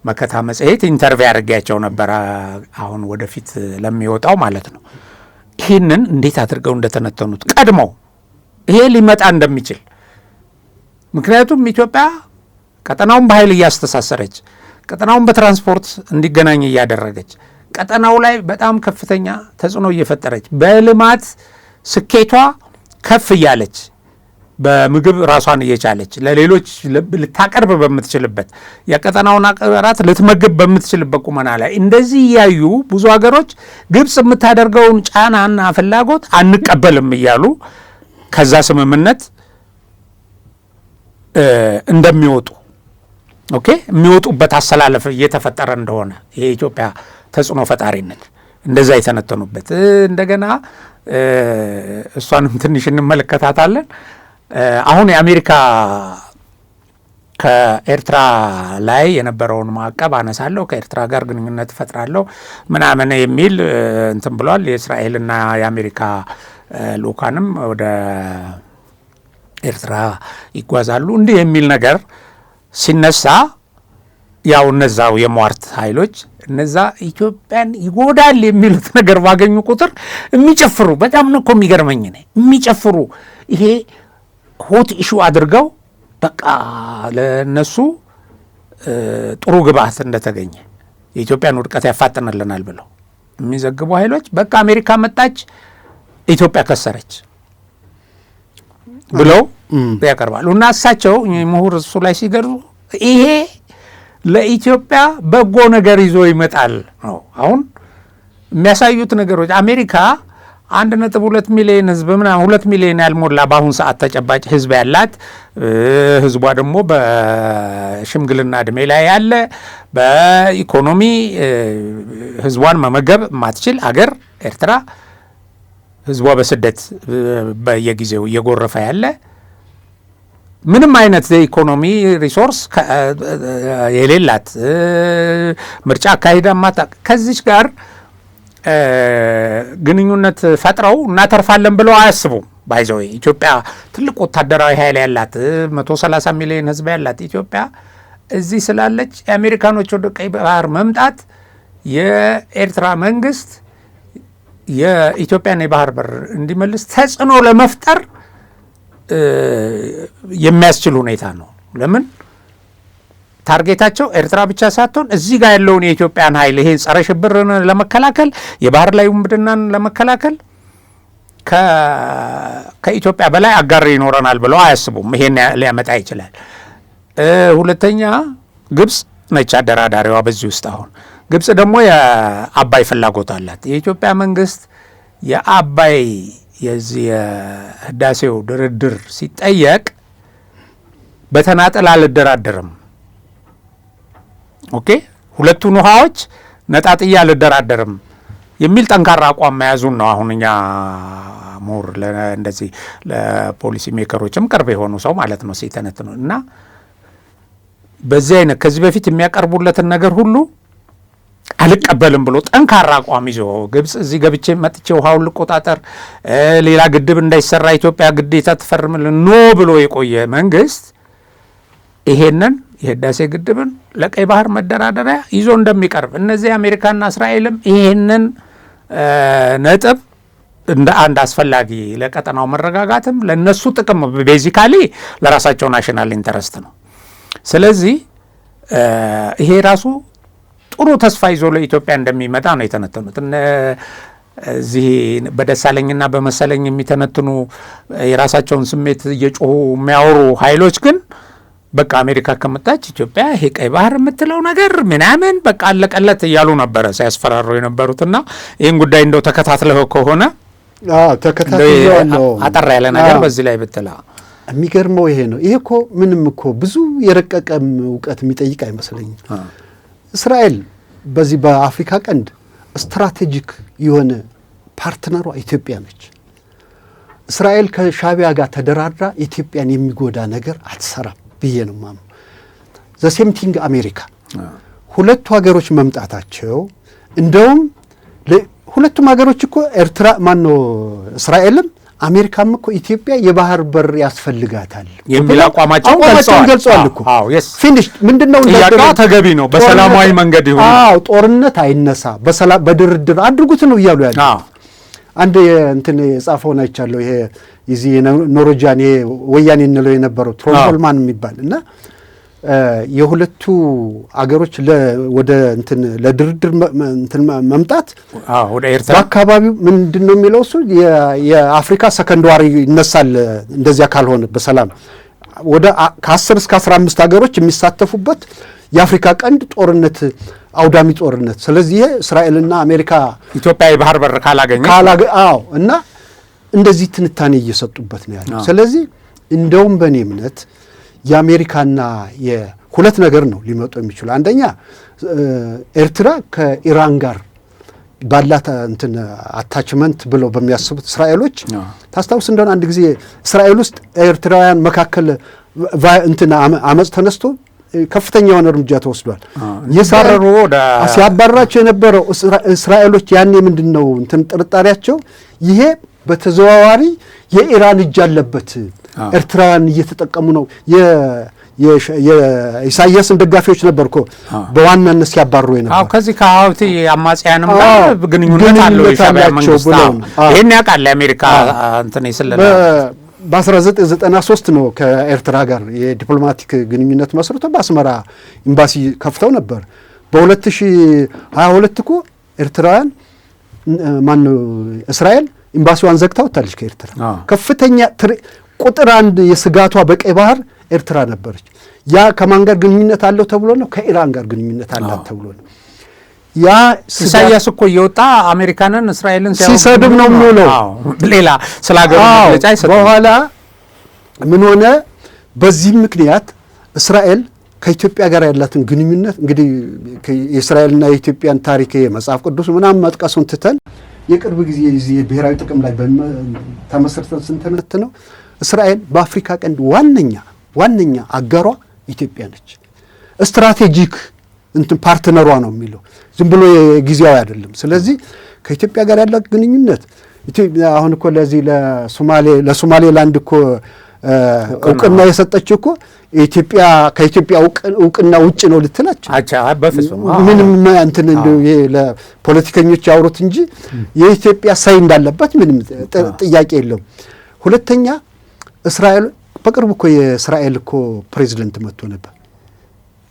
መከታ መጽሔት ኢንተርቪው ያደርጋቸው ነበር፣ አሁን ወደፊት ለሚወጣው ማለት ነው። ይህንን እንዴት አድርገው እንደተነተኑት ቀድመው ይሄ ሊመጣ እንደሚችል። ምክንያቱም ኢትዮጵያ ቀጠናውን በኃይል እያስተሳሰረች፣ ቀጠናውን በትራንስፖርት እንዲገናኝ እያደረገች፣ ቀጠናው ላይ በጣም ከፍተኛ ተጽዕኖ እየፈጠረች፣ በልማት ስኬቷ ከፍ እያለች፣ በምግብ ራሷን እየቻለች ለሌሎች ልታቀርብ በምትችልበት የቀጠናውን አገራት ልትመግብ በምትችልበት ቁመና ላይ እንደዚህ እያዩ ብዙ ሀገሮች ግብፅ የምታደርገውን ጫናና ፍላጎት አንቀበልም እያሉ ከዛ ስምምነት እንደሚወጡ የሚወጡበት አሰላለፍ እየተፈጠረ እንደሆነ የኢትዮጵያ ተጽዕኖ ፈጣሪነት እንደዛ የተነተኑበት እንደገና እሷንም ትንሽ እንመለከታታለን። አሁን የአሜሪካ ከኤርትራ ላይ የነበረውን ማዕቀብ አነሳለሁ፣ ከኤርትራ ጋር ግንኙነት እፈጥራለሁ ምናምን የሚል እንትን ብሏል። የእስራኤልና የአሜሪካ ልኡካንም ወደ ኤርትራ ይጓዛሉ። እንዲህ የሚል ነገር ሲነሳ ያው እነዛው የሟርት ኃይሎች እነዛ ኢትዮጵያን ይጎዳል የሚሉት ነገር ባገኙ ቁጥር የሚጨፍሩ በጣም ነው እኮ የሚገርመኝ ነው የሚጨፍሩ ይሄ ሆት ኢሹ አድርገው በቃ ለነሱ ጥሩ ግብአት እንደተገኘ የኢትዮጵያን ውድቀት ያፋጥንልናል ብለው የሚዘግቡ ኃይሎች በቃ አሜሪካ መጣች ኢትዮጵያ ከሰረች ብለው ያቀርባሉ። እና እሳቸው ምሁር እሱ ላይ ሲገርዙ ይሄ ለኢትዮጵያ በጎ ነገር ይዞ ይመጣል ነው አሁን የሚያሳዩት ነገሮች። አሜሪካ 1.2 ሚሊዮን ህዝብ ምናምን 2 ሚሊዮን ያልሞላ በአሁን ሰዓት ተጨባጭ ህዝብ ያላት፣ ህዝቧ ደግሞ በሽምግልና እድሜ ላይ ያለ፣ በኢኮኖሚ ህዝቧን መመገብ ማትችል አገር ኤርትራ፣ ህዝቧ በስደት በየጊዜው እየጎረፈ ያለ፣ ምንም አይነት የኢኮኖሚ ሪሶርስ የሌላት፣ ምርጫ አካሂዳ ማታውቅ ከዚች ጋር ግንኙነት ፈጥረው እናተርፋለን ብለው አያስቡም። ባይዘው ኢትዮጵያ ትልቅ ወታደራዊ ኃይል ያላት 130 ሚሊዮን ህዝብ ያላት ኢትዮጵያ እዚህ ስላለች የአሜሪካኖች ወደ ቀይ ባህር መምጣት የኤርትራ መንግስት የኢትዮጵያን የባህር በር እንዲመልስ ተጽዕኖ ለመፍጠር የሚያስችል ሁኔታ ነው። ለምን ታርጌታቸው ኤርትራ ብቻ ሳትሆን እዚህ ጋር ያለውን የኢትዮጵያን ኃይል ይሄ ጸረ ሽብርን ለመከላከል የባህር ላይ ውንብድናን ለመከላከል ከኢትዮጵያ በላይ አጋር ይኖረናል ብለው አያስቡም። ይሄን ሊያመጣ ይችላል። ሁለተኛ ግብፅ ነች አደራዳሪዋ በዚህ ውስጥ። አሁን ግብፅ ደግሞ የአባይ ፍላጎት አላት። የኢትዮጵያ መንግስት የአባይ የዚህ የህዳሴው ድርድር ሲጠየቅ በተናጠል አልደራደርም፣ ሁለቱን ውሃዎች ነጣጥያ አልደራደርም የሚል ጠንካራ አቋም መያዙን ነው አሁን እኛ ምሁር እንደዚህ ለፖሊሲ ሜከሮችም ቅርብ የሆኑ ሰው ማለት ነው ሲተነትኑ እና በዚህ አይነት ከዚህ በፊት የሚያቀርቡለትን ነገር ሁሉ አልቀበልም ብሎ ጠንካራ አቋም ይዞ ግብፅ እዚህ ገብቼ መጥቼ ውሃውን ልቆጣጠር፣ ሌላ ግድብ እንዳይሰራ ኢትዮጵያ ግዴታ ትፈርምልን ኖ ብሎ የቆየ መንግስት ይሄንን የህዳሴ ግድብን ለቀይ ባህር መደራደሪያ ይዞ እንደሚቀርብ እነዚህ አሜሪካና እስራኤልም ይሄንን ነጥብ እንደ አንድ አስፈላጊ ለቀጠናው መረጋጋትም ለነሱ ጥቅም ቤዚካሊ ለራሳቸው ናሽናል ኢንተረስት ነው። ስለዚህ ይሄ ራሱ ጥሩ ተስፋ ይዞ ለኢትዮጵያ እንደሚመጣ ነው የተነተኑት። እዚህ በደሳለኝና በመሰለኝ የሚተነትኑ የራሳቸውን ስሜት እየጮሁ የሚያወሩ ኃይሎች ግን በቃ አሜሪካ ከመጣች ኢትዮጵያ ይሄ ቀይ ባህር የምትለው ነገር ምናምን በቃ አለቀለት እያሉ ነበረ ሲያስፈራሩ የነበሩትና ይህን ጉዳይ እንደው ተከታትለው ከሆነ ተከታትለው አጠር ያለ ነገር በዚህ ላይ ብትላ የሚገርመው ይሄ ነው። ይሄ እኮ ምንም እኮ ብዙ የረቀቀ እውቀት የሚጠይቅ አይመስለኝም። እስራኤል በዚህ በአፍሪካ ቀንድ ስትራቴጂክ የሆነ ፓርትነሯ ኢትዮጵያ ነች። እስራኤል ከሻቢያ ጋር ተደራድራ ኢትዮጵያን የሚጎዳ ነገር አትሰራም ብዬ ነው የማምነው። ዘሴምቲንግ አሜሪካ ሁለቱ ሀገሮች መምጣታቸው እንደውም ሁለቱም ሀገሮች እኮ ኤርትራ ማነው እስራኤልም አሜሪካም እኮ ኢትዮጵያ የባህር በር ያስፈልጋታል የሚል አቋማቸውን ገልጸዋል እኮ። ፊኒሽ ምንድነው ጥያቄው ተገቢ ነው። በሰላማዊ መንገድ ይሁን፣ ጦርነት አይነሳ፣ በሰላም በድርድር አድርጉት ነው እያሉ ያለ። አንድ እንትን የጻፈውን አይቻለሁ። ይሄ እዚህ ኖርዌጂያን ይሄ ወያኔ እንለው የነበረው ትሮንሆልማን የሚባል እና የሁለቱ አገሮች ወደ እንትን ለድርድር እንትን መምጣት ወደ ኤርትራ በአካባቢው ምንድነው የሚለው እሱ የአፍሪካ ሰከንዳሪ ይነሳል እንደዚያ ካልሆነ በሰላም ወደ ከ10 እስከ 15 ሀገሮች የሚሳተፉበት የአፍሪካ ቀንድ ጦርነት አውዳሚ ጦርነት። ስለዚህ እስራኤልና አሜሪካ ኢትዮጵያ የባህር በር ካላገኘ እና እንደዚህ ትንታኔ እየሰጡበት ነው ያለው። ስለዚህ እንደውም በእኔ እምነት የአሜሪካና የሁለት ነገር ነው ሊመጡ የሚችሉ። አንደኛ ኤርትራ ከኢራን ጋር ባላት እንትን አታችመንት ብለው በሚያስቡት እስራኤሎች ታስታውስ እንደሆነ አንድ ጊዜ እስራኤል ውስጥ ኤርትራውያን መካከል እንትን አመጽ ተነስቶ ከፍተኛ የሆነ እርምጃ ተወስዷል። ሲያባራቸው የነበረው እስራኤሎች ያኔ ምንድነው እንትን ጥርጣሬያቸው ይሄ በተዘዋዋሪ የኢራን እጅ አለበት፣ ኤርትራውያን እየተጠቀሙ ነው። የኢሳያስን ደጋፊዎች ነበርኮ በዋናነት ሲያባሩ የነበረው። ከዚህ ከሀውቲ አማጽያንም ጋር ግንኙነት አለው የሻዕቢያ መንግስት። ይሄን ያውቃል የአሜሪካ እንትን ይስለላ በ1993 ነው ከኤርትራ ጋር የዲፕሎማቲክ ግንኙነት መስርቶ በአስመራ ኤምባሲ ከፍተው ነበር። በ2022 እኮ ኤርትራውያን እስራኤል ኤምባሲዋን ዘግታ ወጣለች ከኤርትራ። ከፍተኛ ቁጥር አንድ የስጋቷ በቀይ ባህር ኤርትራ ነበረች። ያ ከማን ጋር ግንኙነት አለው ተብሎ ነው? ከኢራን ጋር ግንኙነት አላት ተብሎ ነው። ያ ኢሳያስ እኮ እየወጣ አሜሪካንን እስራኤልን ሲሰድብ ነው የሚውለው። ሌላ ስለ ሀገሩ መግለጫ ይሰጥ። በኋላ ምን ሆነ? በዚህ ምክንያት እስራኤል ከኢትዮጵያ ጋር ያላትን ግንኙነት እንግዲህ የእስራኤልና የኢትዮጵያን ታሪክ መጽሐፍ ቅዱስ ምናምን መጥቀሱን ትተን የቅርብ ጊዜ እዚህ ብሔራዊ ጥቅም ላይ ተመስርተን ስንተነት ነው እስራኤል በአፍሪካ ቀንድ ዋነኛ አጋሯ ኢትዮጵያ ነች። ስትራቴጂክ እንትን ፓርትነሯ ነው የሚለው ዝም ብሎ ጊዜያዊ አይደለም። ስለዚህ ከኢትዮጵያ ጋር ያላት ግንኙነት አሁን እኮ ለዚህ ለሶማሌላንድ እኮ እውቅና የሰጠችው እኮ ኢትዮጵያ ከኢትዮጵያ እውቅና ውጭ ነው ልትላቸው በፍጹም ምንም እንትን ይሄ ለፖለቲከኞች ያወሩት እንጂ የኢትዮጵያ ሳይ እንዳለበት ምንም ጥያቄ የለውም። ሁለተኛ እስራኤል በቅርቡ እኮ የእስራኤል እኮ ፕሬዚደንት መጥቶ ነበር።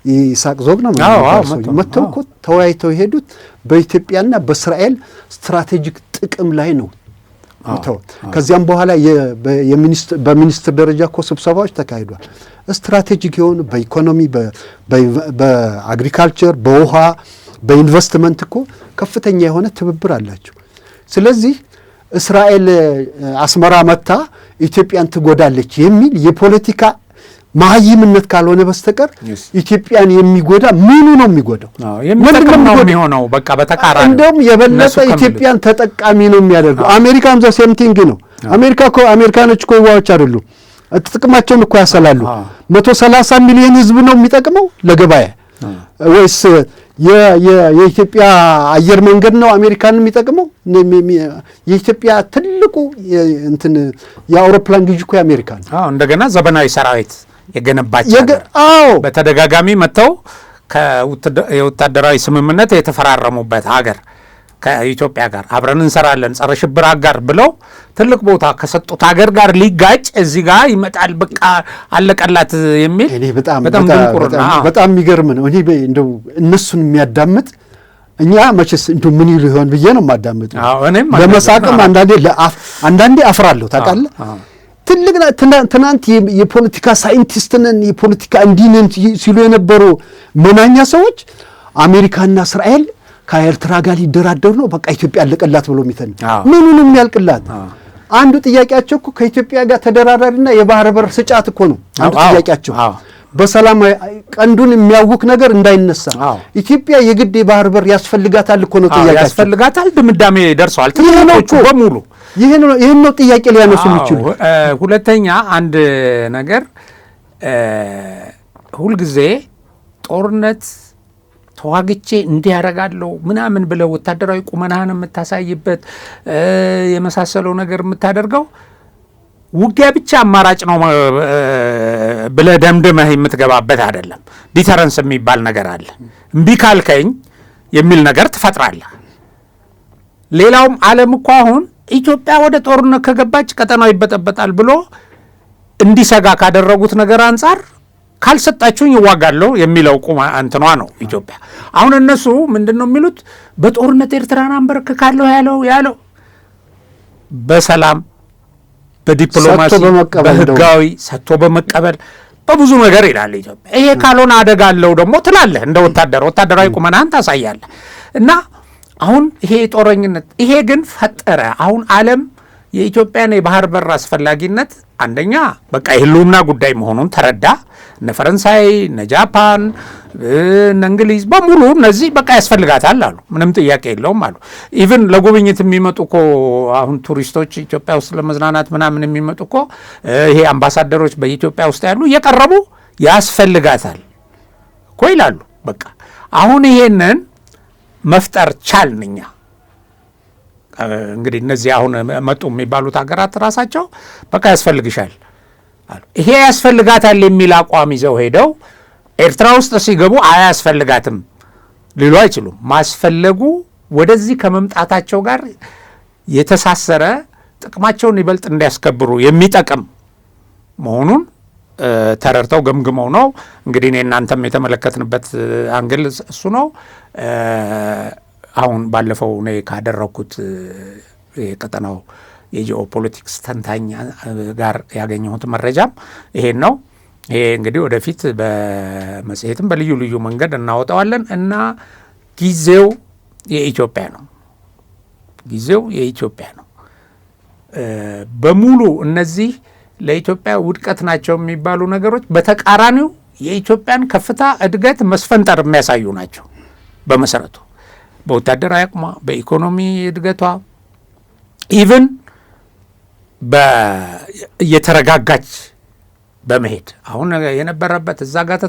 ይስሐቅ ዞግ ነው መጥተው እኮ ተወያይተው የሄዱት በኢትዮጵያና በእስራኤል ስትራቴጂክ ጥቅም ላይ ነው። ከዚያም በኋላ በሚኒስትር ደረጃ እኮ ስብሰባዎች ተካሂዷል። ስትራቴጂክ የሆኑ በኢኮኖሚ፣ በአግሪካልቸር፣ በውሃ፣ በኢንቨስትመንት እኮ ከፍተኛ የሆነ ትብብር አላቸው። ስለዚህ እስራኤል አስመራ መታ ኢትዮጵያን ትጎዳለች የሚል የፖለቲካ መሀይምነት ካልሆነ በስተቀር ኢትዮጵያን የሚጎዳ ምኑ ነው የሚጎዳው? የሚጠቅም ነው የሚሆነው። በቃ በተቃራኒ እንደውም የበለጠ ኢትዮጵያን ተጠቃሚ ነው የሚያደርገው። አሜሪካም ዘ ሴም ቲንግ ነው። አሜሪካኖች እኮ ዋዎች አይደሉም። ጥቅማቸውን እኮ ያሰላሉ። 130 ሚሊዮን ህዝብ ነው የሚጠቅመው ለገበያ ወይስ የኢትዮጵያ አየር መንገድ ነው አሜሪካንን የሚጠቅመው? የኢትዮጵያ ትልቁ እንትን የአውሮፕላን ግዢ እኮ የአሜሪካ ነው። እንደገና ዘመናዊ ሰራዊት የገነባቸው በተደጋጋሚ መጥተው የወታደራዊ ስምምነት የተፈራረሙበት ሀገር ከኢትዮጵያ ጋር አብረን እንሰራለን ጸረ ሽብር አጋር ብለው ትልቅ ቦታ ከሰጡት ሀገር ጋር ሊጋጭ እዚህ ጋር ይመጣል። በቃ አለቀላት የሚል በጣም የሚገርም ነው። እኔ እንደው እነሱን የሚያዳምጥ እኛ መቼስ እንደው ምን ይሉ ይሆን ብዬ ነው የማዳምጥ። ለመሳቅም አንዳንዴ አፍራለሁ ታውቃለህ። ትናንት የፖለቲካ ሳይንቲስት ነን የፖለቲካ እንዲህ ነን ሲሉ የነበሩ መናኛ ሰዎች አሜሪካና እስራኤል ከኤርትራ ጋር ሊደራደሩ ነው፣ በቃ ኢትዮጵያ አለቀላት ብሎ የሚተን ምኑንም ያልቅላት አንዱ ጥያቄያቸው እኮ ከኢትዮጵያ ጋር ተደራዳሪና የባህር በር ስጫት እኮ ነው አንዱ ጥያቄያቸው። በሰላም ቀንዱን የሚያውክ ነገር እንዳይነሳ ኢትዮጵያ የግድ የባህር በር ያስፈልጋታል እኮ ነው ጥያቄያቸው። ያስፈልጋታል ድምዳሜ ደርሰዋል ትልልቆቹ በሙሉ። ይሄን ነው ጥያቄ ሊያነሱ የሚችሉ። ሁለተኛ አንድ ነገር ሁልጊዜ ጦርነት ተዋግቼ እንዲያረጋለው ምናምን ብለው ወታደራዊ ቁመናህን የምታሳይበት የመሳሰለው ነገር የምታደርገው ውጊያ ብቻ አማራጭ ነው ብለህ ደምድመህ የምትገባበት አይደለም። ዲተረንስ የሚባል ነገር አለ። እምቢ ካልከኝ የሚል ነገር ትፈጥራለህ። ሌላውም ዓለም እኮ አሁን ኢትዮጵያ ወደ ጦርነት ከገባች ቀጠናው ይበጠበጣል ብሎ እንዲሰጋ ካደረጉት ነገር አንጻር ካልሰጣችሁኝ ይዋጋለሁ የሚለው ቁማ እንትኗ ነው ኢትዮጵያ። አሁን እነሱ ምንድን ነው የሚሉት? በጦርነት ኤርትራን አንበረክካለሁ ያለው በሰላም በዲፕሎማሲ በህጋዊ ሰጥቶ በመቀበል በብዙ ነገር ይላል ኢትዮጵያ። ይሄ ካልሆነ አደጋ አለው ደግሞ ትላለህ። እንደ ወታደራዊ ቁመናን ታሳያለህ። እና አሁን ይሄ ጦረኝነት ይሄ ግን ፈጠረ። አሁን ዓለም የኢትዮጵያን የባህር በር አስፈላጊነት አንደኛ በቃ የህልውና ጉዳይ መሆኑን ተረዳ። እነ ፈረንሳይ፣ እነ ጃፓን፣ እነ እንግሊዝ በሙሉ እነዚህ በቃ ያስፈልጋታል አሉ። ምንም ጥያቄ የለውም አሉ። ኢቭን ለጉብኝት የሚመጡ እኮ አሁን ቱሪስቶች ኢትዮጵያ ውስጥ ለመዝናናት ምናምን የሚመጡ እኮ ይሄ አምባሳደሮች በኢትዮጵያ ውስጥ ያሉ እየቀረቡ ያስፈልጋታል እኮ ይላሉ። በቃ አሁን ይሄንን መፍጠር ቻልን እኛ። እንግዲህ እነዚህ አሁን መጡ የሚባሉት ሀገራት ራሳቸው በቃ ያስፈልግሻል አሉ። ይሄ ያስፈልጋታል የሚል አቋም ይዘው ሄደው ኤርትራ ውስጥ ሲገቡ አያስፈልጋትም ሊሉ አይችሉም። ማስፈለጉ ወደዚህ ከመምጣታቸው ጋር የተሳሰረ ጥቅማቸውን ይበልጥ እንዲያስከብሩ የሚጠቅም መሆኑን ተረድተው ገምግመው ነው እንግዲህ እኔ እናንተም የተመለከትንበት አንግል እሱ ነው። አሁን ባለፈው እኔ ካደረኩት የቀጠናው የጂኦ ፖለቲክስ ተንታኝ ጋር ያገኘሁት መረጃም ይሄን ነው። ይሄ እንግዲህ ወደፊት በመጽሔትም በልዩ ልዩ መንገድ እናወጣዋለን እና ጊዜው የኢትዮጵያ ነው። ጊዜው የኢትዮጵያ ነው። በሙሉ እነዚህ ለኢትዮጵያ ውድቀት ናቸው የሚባሉ ነገሮች በተቃራኒው የኢትዮጵያን ከፍታ፣ እድገት፣ መስፈንጠር የሚያሳዩ ናቸው። በመሰረቱ በወታደራዊ አቅሟ፣ በኢኮኖሚ እድገቷ ኢቭን እየተረጋጋች በመሄድ አሁን የነበረበት እዛ ጋር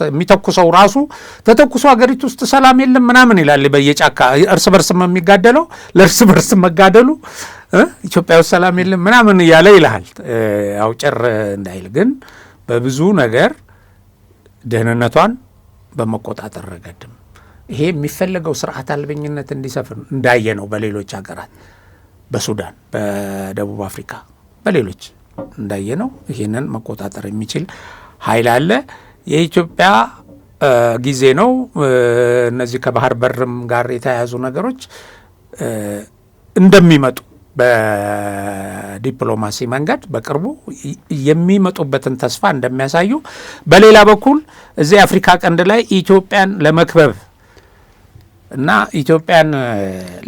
የሚተኩሰው ራሱ ተተኩሶ ሀገሪቱ ውስጥ ሰላም የለም ምናምን ይላል። በየጫካ እርስ በርስ የሚጋደለው ለእርስ በርስ መጋደሉ ኢትዮጵያ ውስጥ ሰላም የለም ምናምን እያለ ይልሃል። ያው ጭር እንዳይል ግን በብዙ ነገር ደህንነቷን በመቆጣጠር ረገድም ይሄ የሚፈለገው ስርዓት አልበኝነት እንዲሰፍን እንዳየ ነው። በሌሎች ሀገራት በሱዳን፣ በደቡብ አፍሪካ፣ በሌሎች እንዳየ ነው። ይህንን መቆጣጠር የሚችል ኃይል አለ። የኢትዮጵያ ጊዜ ነው። እነዚህ ከባህር በርም ጋር የተያያዙ ነገሮች እንደሚመጡ በዲፕሎማሲ መንገድ በቅርቡ የሚመጡበትን ተስፋ እንደሚያሳዩ፣ በሌላ በኩል እዚህ አፍሪካ ቀንድ ላይ ኢትዮጵያን ለመክበብ እና ኢትዮጵያን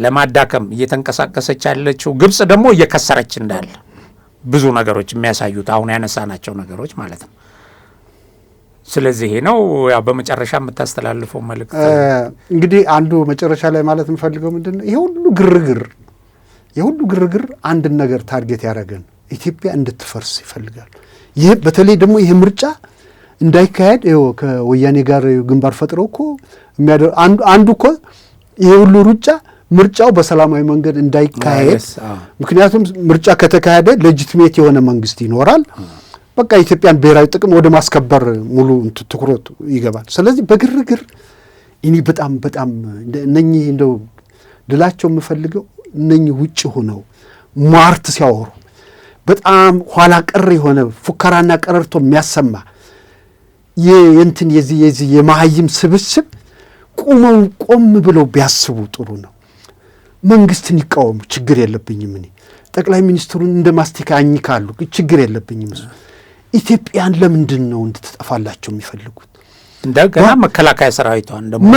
ለማዳከም እየተንቀሳቀሰች ያለችው ግብጽ ደግሞ እየከሰረች እንዳለ ብዙ ነገሮች የሚያሳዩት አሁን ያነሳናቸው ነገሮች ማለት ነው። ስለዚህ ይሄ ነው ያው በመጨረሻ የምታስተላልፈው መልእክት። እንግዲህ አንዱ መጨረሻ ላይ ማለት የምፈልገው ምንድን ነው፣ ይሄ ሁሉ ግርግር አንድን ነገር ታርጌት ያደረገን ኢትዮጵያ እንድትፈርስ ይፈልጋል። ይህ በተለይ ደግሞ ይሄ ምርጫ እንዳይካሄድ ይኸው ከወያኔ ጋር ግንባር ፈጥረው እኮ አንዱ እኮ ይሄ ሁሉ ሩጫ ምርጫው በሰላማዊ መንገድ እንዳይካሄድ። ምክንያቱም ምርጫ ከተካሄደ ሌጂቲሜት የሆነ መንግስት ይኖራል። በቃ የኢትዮጵያን ብሔራዊ ጥቅም ወደ ማስከበር ሙሉ ትኩረት ይገባል። ስለዚህ በግርግር እኔ በጣም እነኚህ እንደው ድላቸው የምፈልገው እነኚህ ውጭ ሆነው ሟርት ሲያወሩ በጣም ኋላ ቀር የሆነ ፉከራና ቀረርቶ የሚያሰማ የእንትን የዚህ የማህይም ስብስብ ቆም ብለው ቢያስቡ ጥሩ ነው። መንግስትን ይቃወሙ፣ ችግር የለብኝም። እኔ ጠቅላይ ሚኒስትሩን እንደ ማስቲካ አኝካሉ፣ ችግር የለብኝም። ኢትዮጵያን ለምንድን ነው እንድትጠፋላቸው የሚፈልጉት? እንደገና መከላከያ ሰራዊቷን ደግሞ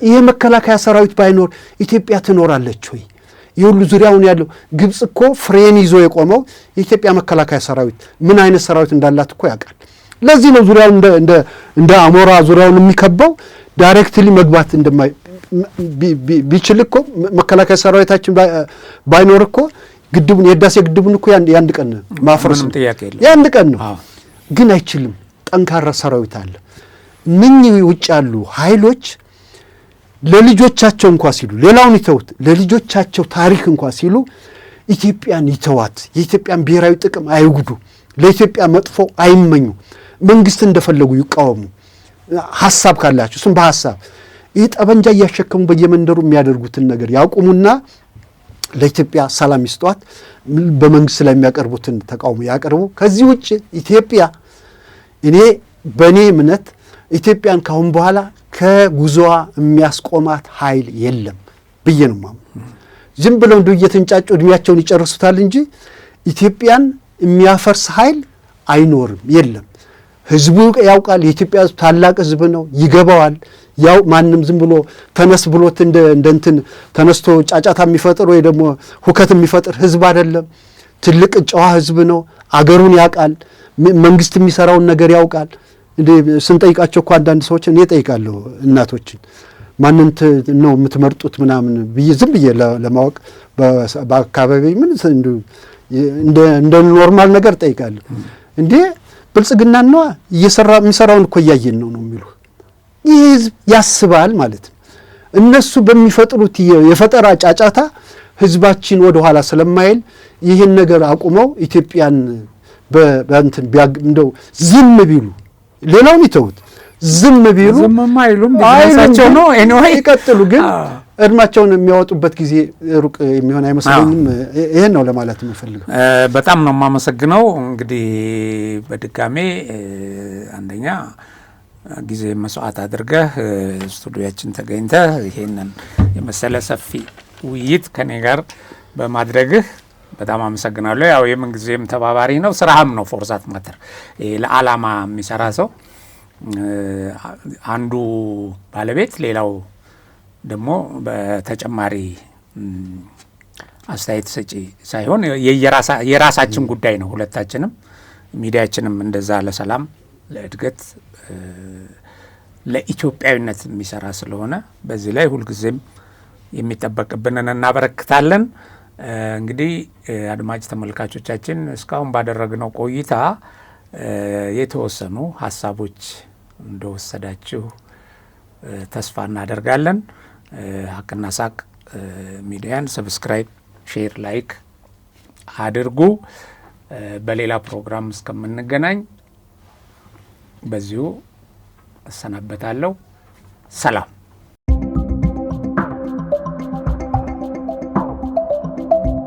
ይሄ መከላከያ ሰራዊት ባይኖር ኢትዮጵያ ትኖራለች ወይ? የሁሉ ዙሪያውን ያለው ግብጽ እኮ ፍሬን ይዞ የቆመው የኢትዮጵያ መከላከያ ሰራዊት ምን አይነት ሰራዊት እንዳላት እኮ ያውቃል። ለዚህ ነው ዙሪያውን እንደ አሞራ ዙሪያውን የሚከበው። ዳይሬክትሊ መግባት ቢችል እኮ መከላከያ ሰራዊታችን ባይኖር እኮ ግድቡን የህዳሴ ግድቡን እኮ ያንድ ቀን ማፍረስ ያንድ ቀን ነው። ግን አይችልም። ጠንካራ ሰራዊት አለ። እነኚህ ውጭ ያሉ ኃይሎች ለልጆቻቸው እንኳ ሲሉ ሌላውን ይተውት፣ ለልጆቻቸው ታሪክ እንኳ ሲሉ ኢትዮጵያን ይተዋት፣ የኢትዮጵያን ብሔራዊ ጥቅም አይጉዱ፣ ለኢትዮጵያ መጥፎ አይመኙ፣ መንግስት እንደፈለጉ ይቃወሙ። ሐሳብ ካላቸው እሱም በሐሳብ ይህ ጠበንጃ እያሸከሙ በየመንደሩ የሚያደርጉትን ነገር ያቁሙና ለኢትዮጵያ ሰላም ይስጧት። በመንግስት ላይ የሚያቀርቡትን ተቃውሞ ያቀርቡ። ከዚህ ውጭ ኢትዮጵያ በእኔ እምነት ኢትዮጵያን ካሁን በኋላ ከጉዞዋ የሚያስቆማት ኃይል የለም ብዬ ነው የማምነው። ዝም ብለው እንደው እየተንጫጩ እድሜያቸውን ይጨርሱታል እንጂ ኢትዮጵያን የሚያፈርስ ኃይል አይኖርም፣ የለም። ህዝቡ ያውቃል። የኢትዮጵያ ህዝብ ታላቅ ህዝብ ነው፣ ይገባዋል። ያው ማንም ዝም ብሎ ተነስ ብሎት እንትን ተነስቶ ጫጫታ የሚፈጥር ወይ ደግሞ ሁከት የሚፈጥር ህዝብ አይደለም። ትልቅ ጨዋ ህዝብ ነው። አገሩን ያውቃል። መንግስት የሚሰራውን ነገር ያውቃል። ስንጠይቃቸው እኮ አንዳንድ ሰዎች እኔ እጠይቃለሁ እናቶችን ማንን ነው የምትመርጡት ምናምን ብዬ ዝም ብዬ ለማወቅ በአካባቢ ምን እንደ ኖርማል ነገር እጠይቃለሁ። እንዴ ብልጽግና ነው የሚሰራውን እኮ እያየን ነው የሚሉ። ይህ ህዝብ ያስባል ማለት ነው። እነሱ በሚፈጥሩት የፈጠራ ጫጫታ ህዝባችን ወደ ኋላ ስለማይል ይህን ነገር አቁመው ኢትዮጵያን በእንትን እንደው ዝም ቢሉ ሌላውን ይተውት፣ ዝም ቢሉ ዝምማ አይሉም፣ ቢያሳቸው ነው ኤኒዌይ ይቀጥሉ። ግን እድማቸውን የሚያወጡበት ጊዜ ሩቅ የሚሆን አይመስለኝም። ይሄን ነው ለማለት የምፈልገው። በጣም ነው የማመሰግነው። እንግዲህ በድጋሜ አንደኛ ጊዜ መስዋዕት አድርገህ ስቱዲዮአችን ተገኝተህ ይሄንን የመሰለ ሰፊ ውይይት ከኔ ጋር በማድረግህ በጣም አመሰግናለሁ። ያው የምንጊዜም ተባባሪ ነው፣ ስራህም ነው። ፎርዛት ማተር ለዓላማ የሚሰራ ሰው አንዱ ባለቤት፣ ሌላው ደግሞ በተጨማሪ አስተያየት ሰጪ ሳይሆን የራሳችን ጉዳይ ነው። ሁለታችንም ሚዲያችንም እንደዛ ለሰላም፣ ለእድገት፣ ለኢትዮጵያዊነት የሚሰራ ስለሆነ በዚህ ላይ ሁልጊዜም የሚጠበቅብንን እናበረክታለን። እንግዲህ አድማጭ ተመልካቾቻችን እስካሁን ባደረግነው ቆይታ የተወሰኑ ሀሳቦች እንደወሰዳችሁ ተስፋ እናደርጋለን። ሀቅና ሳቅ ሚዲያን ሰብስክራይብ፣ ሼር፣ ላይክ አድርጉ። በሌላ ፕሮግራም እስከምንገናኝ በዚሁ እሰናበታለሁ። ሰላም።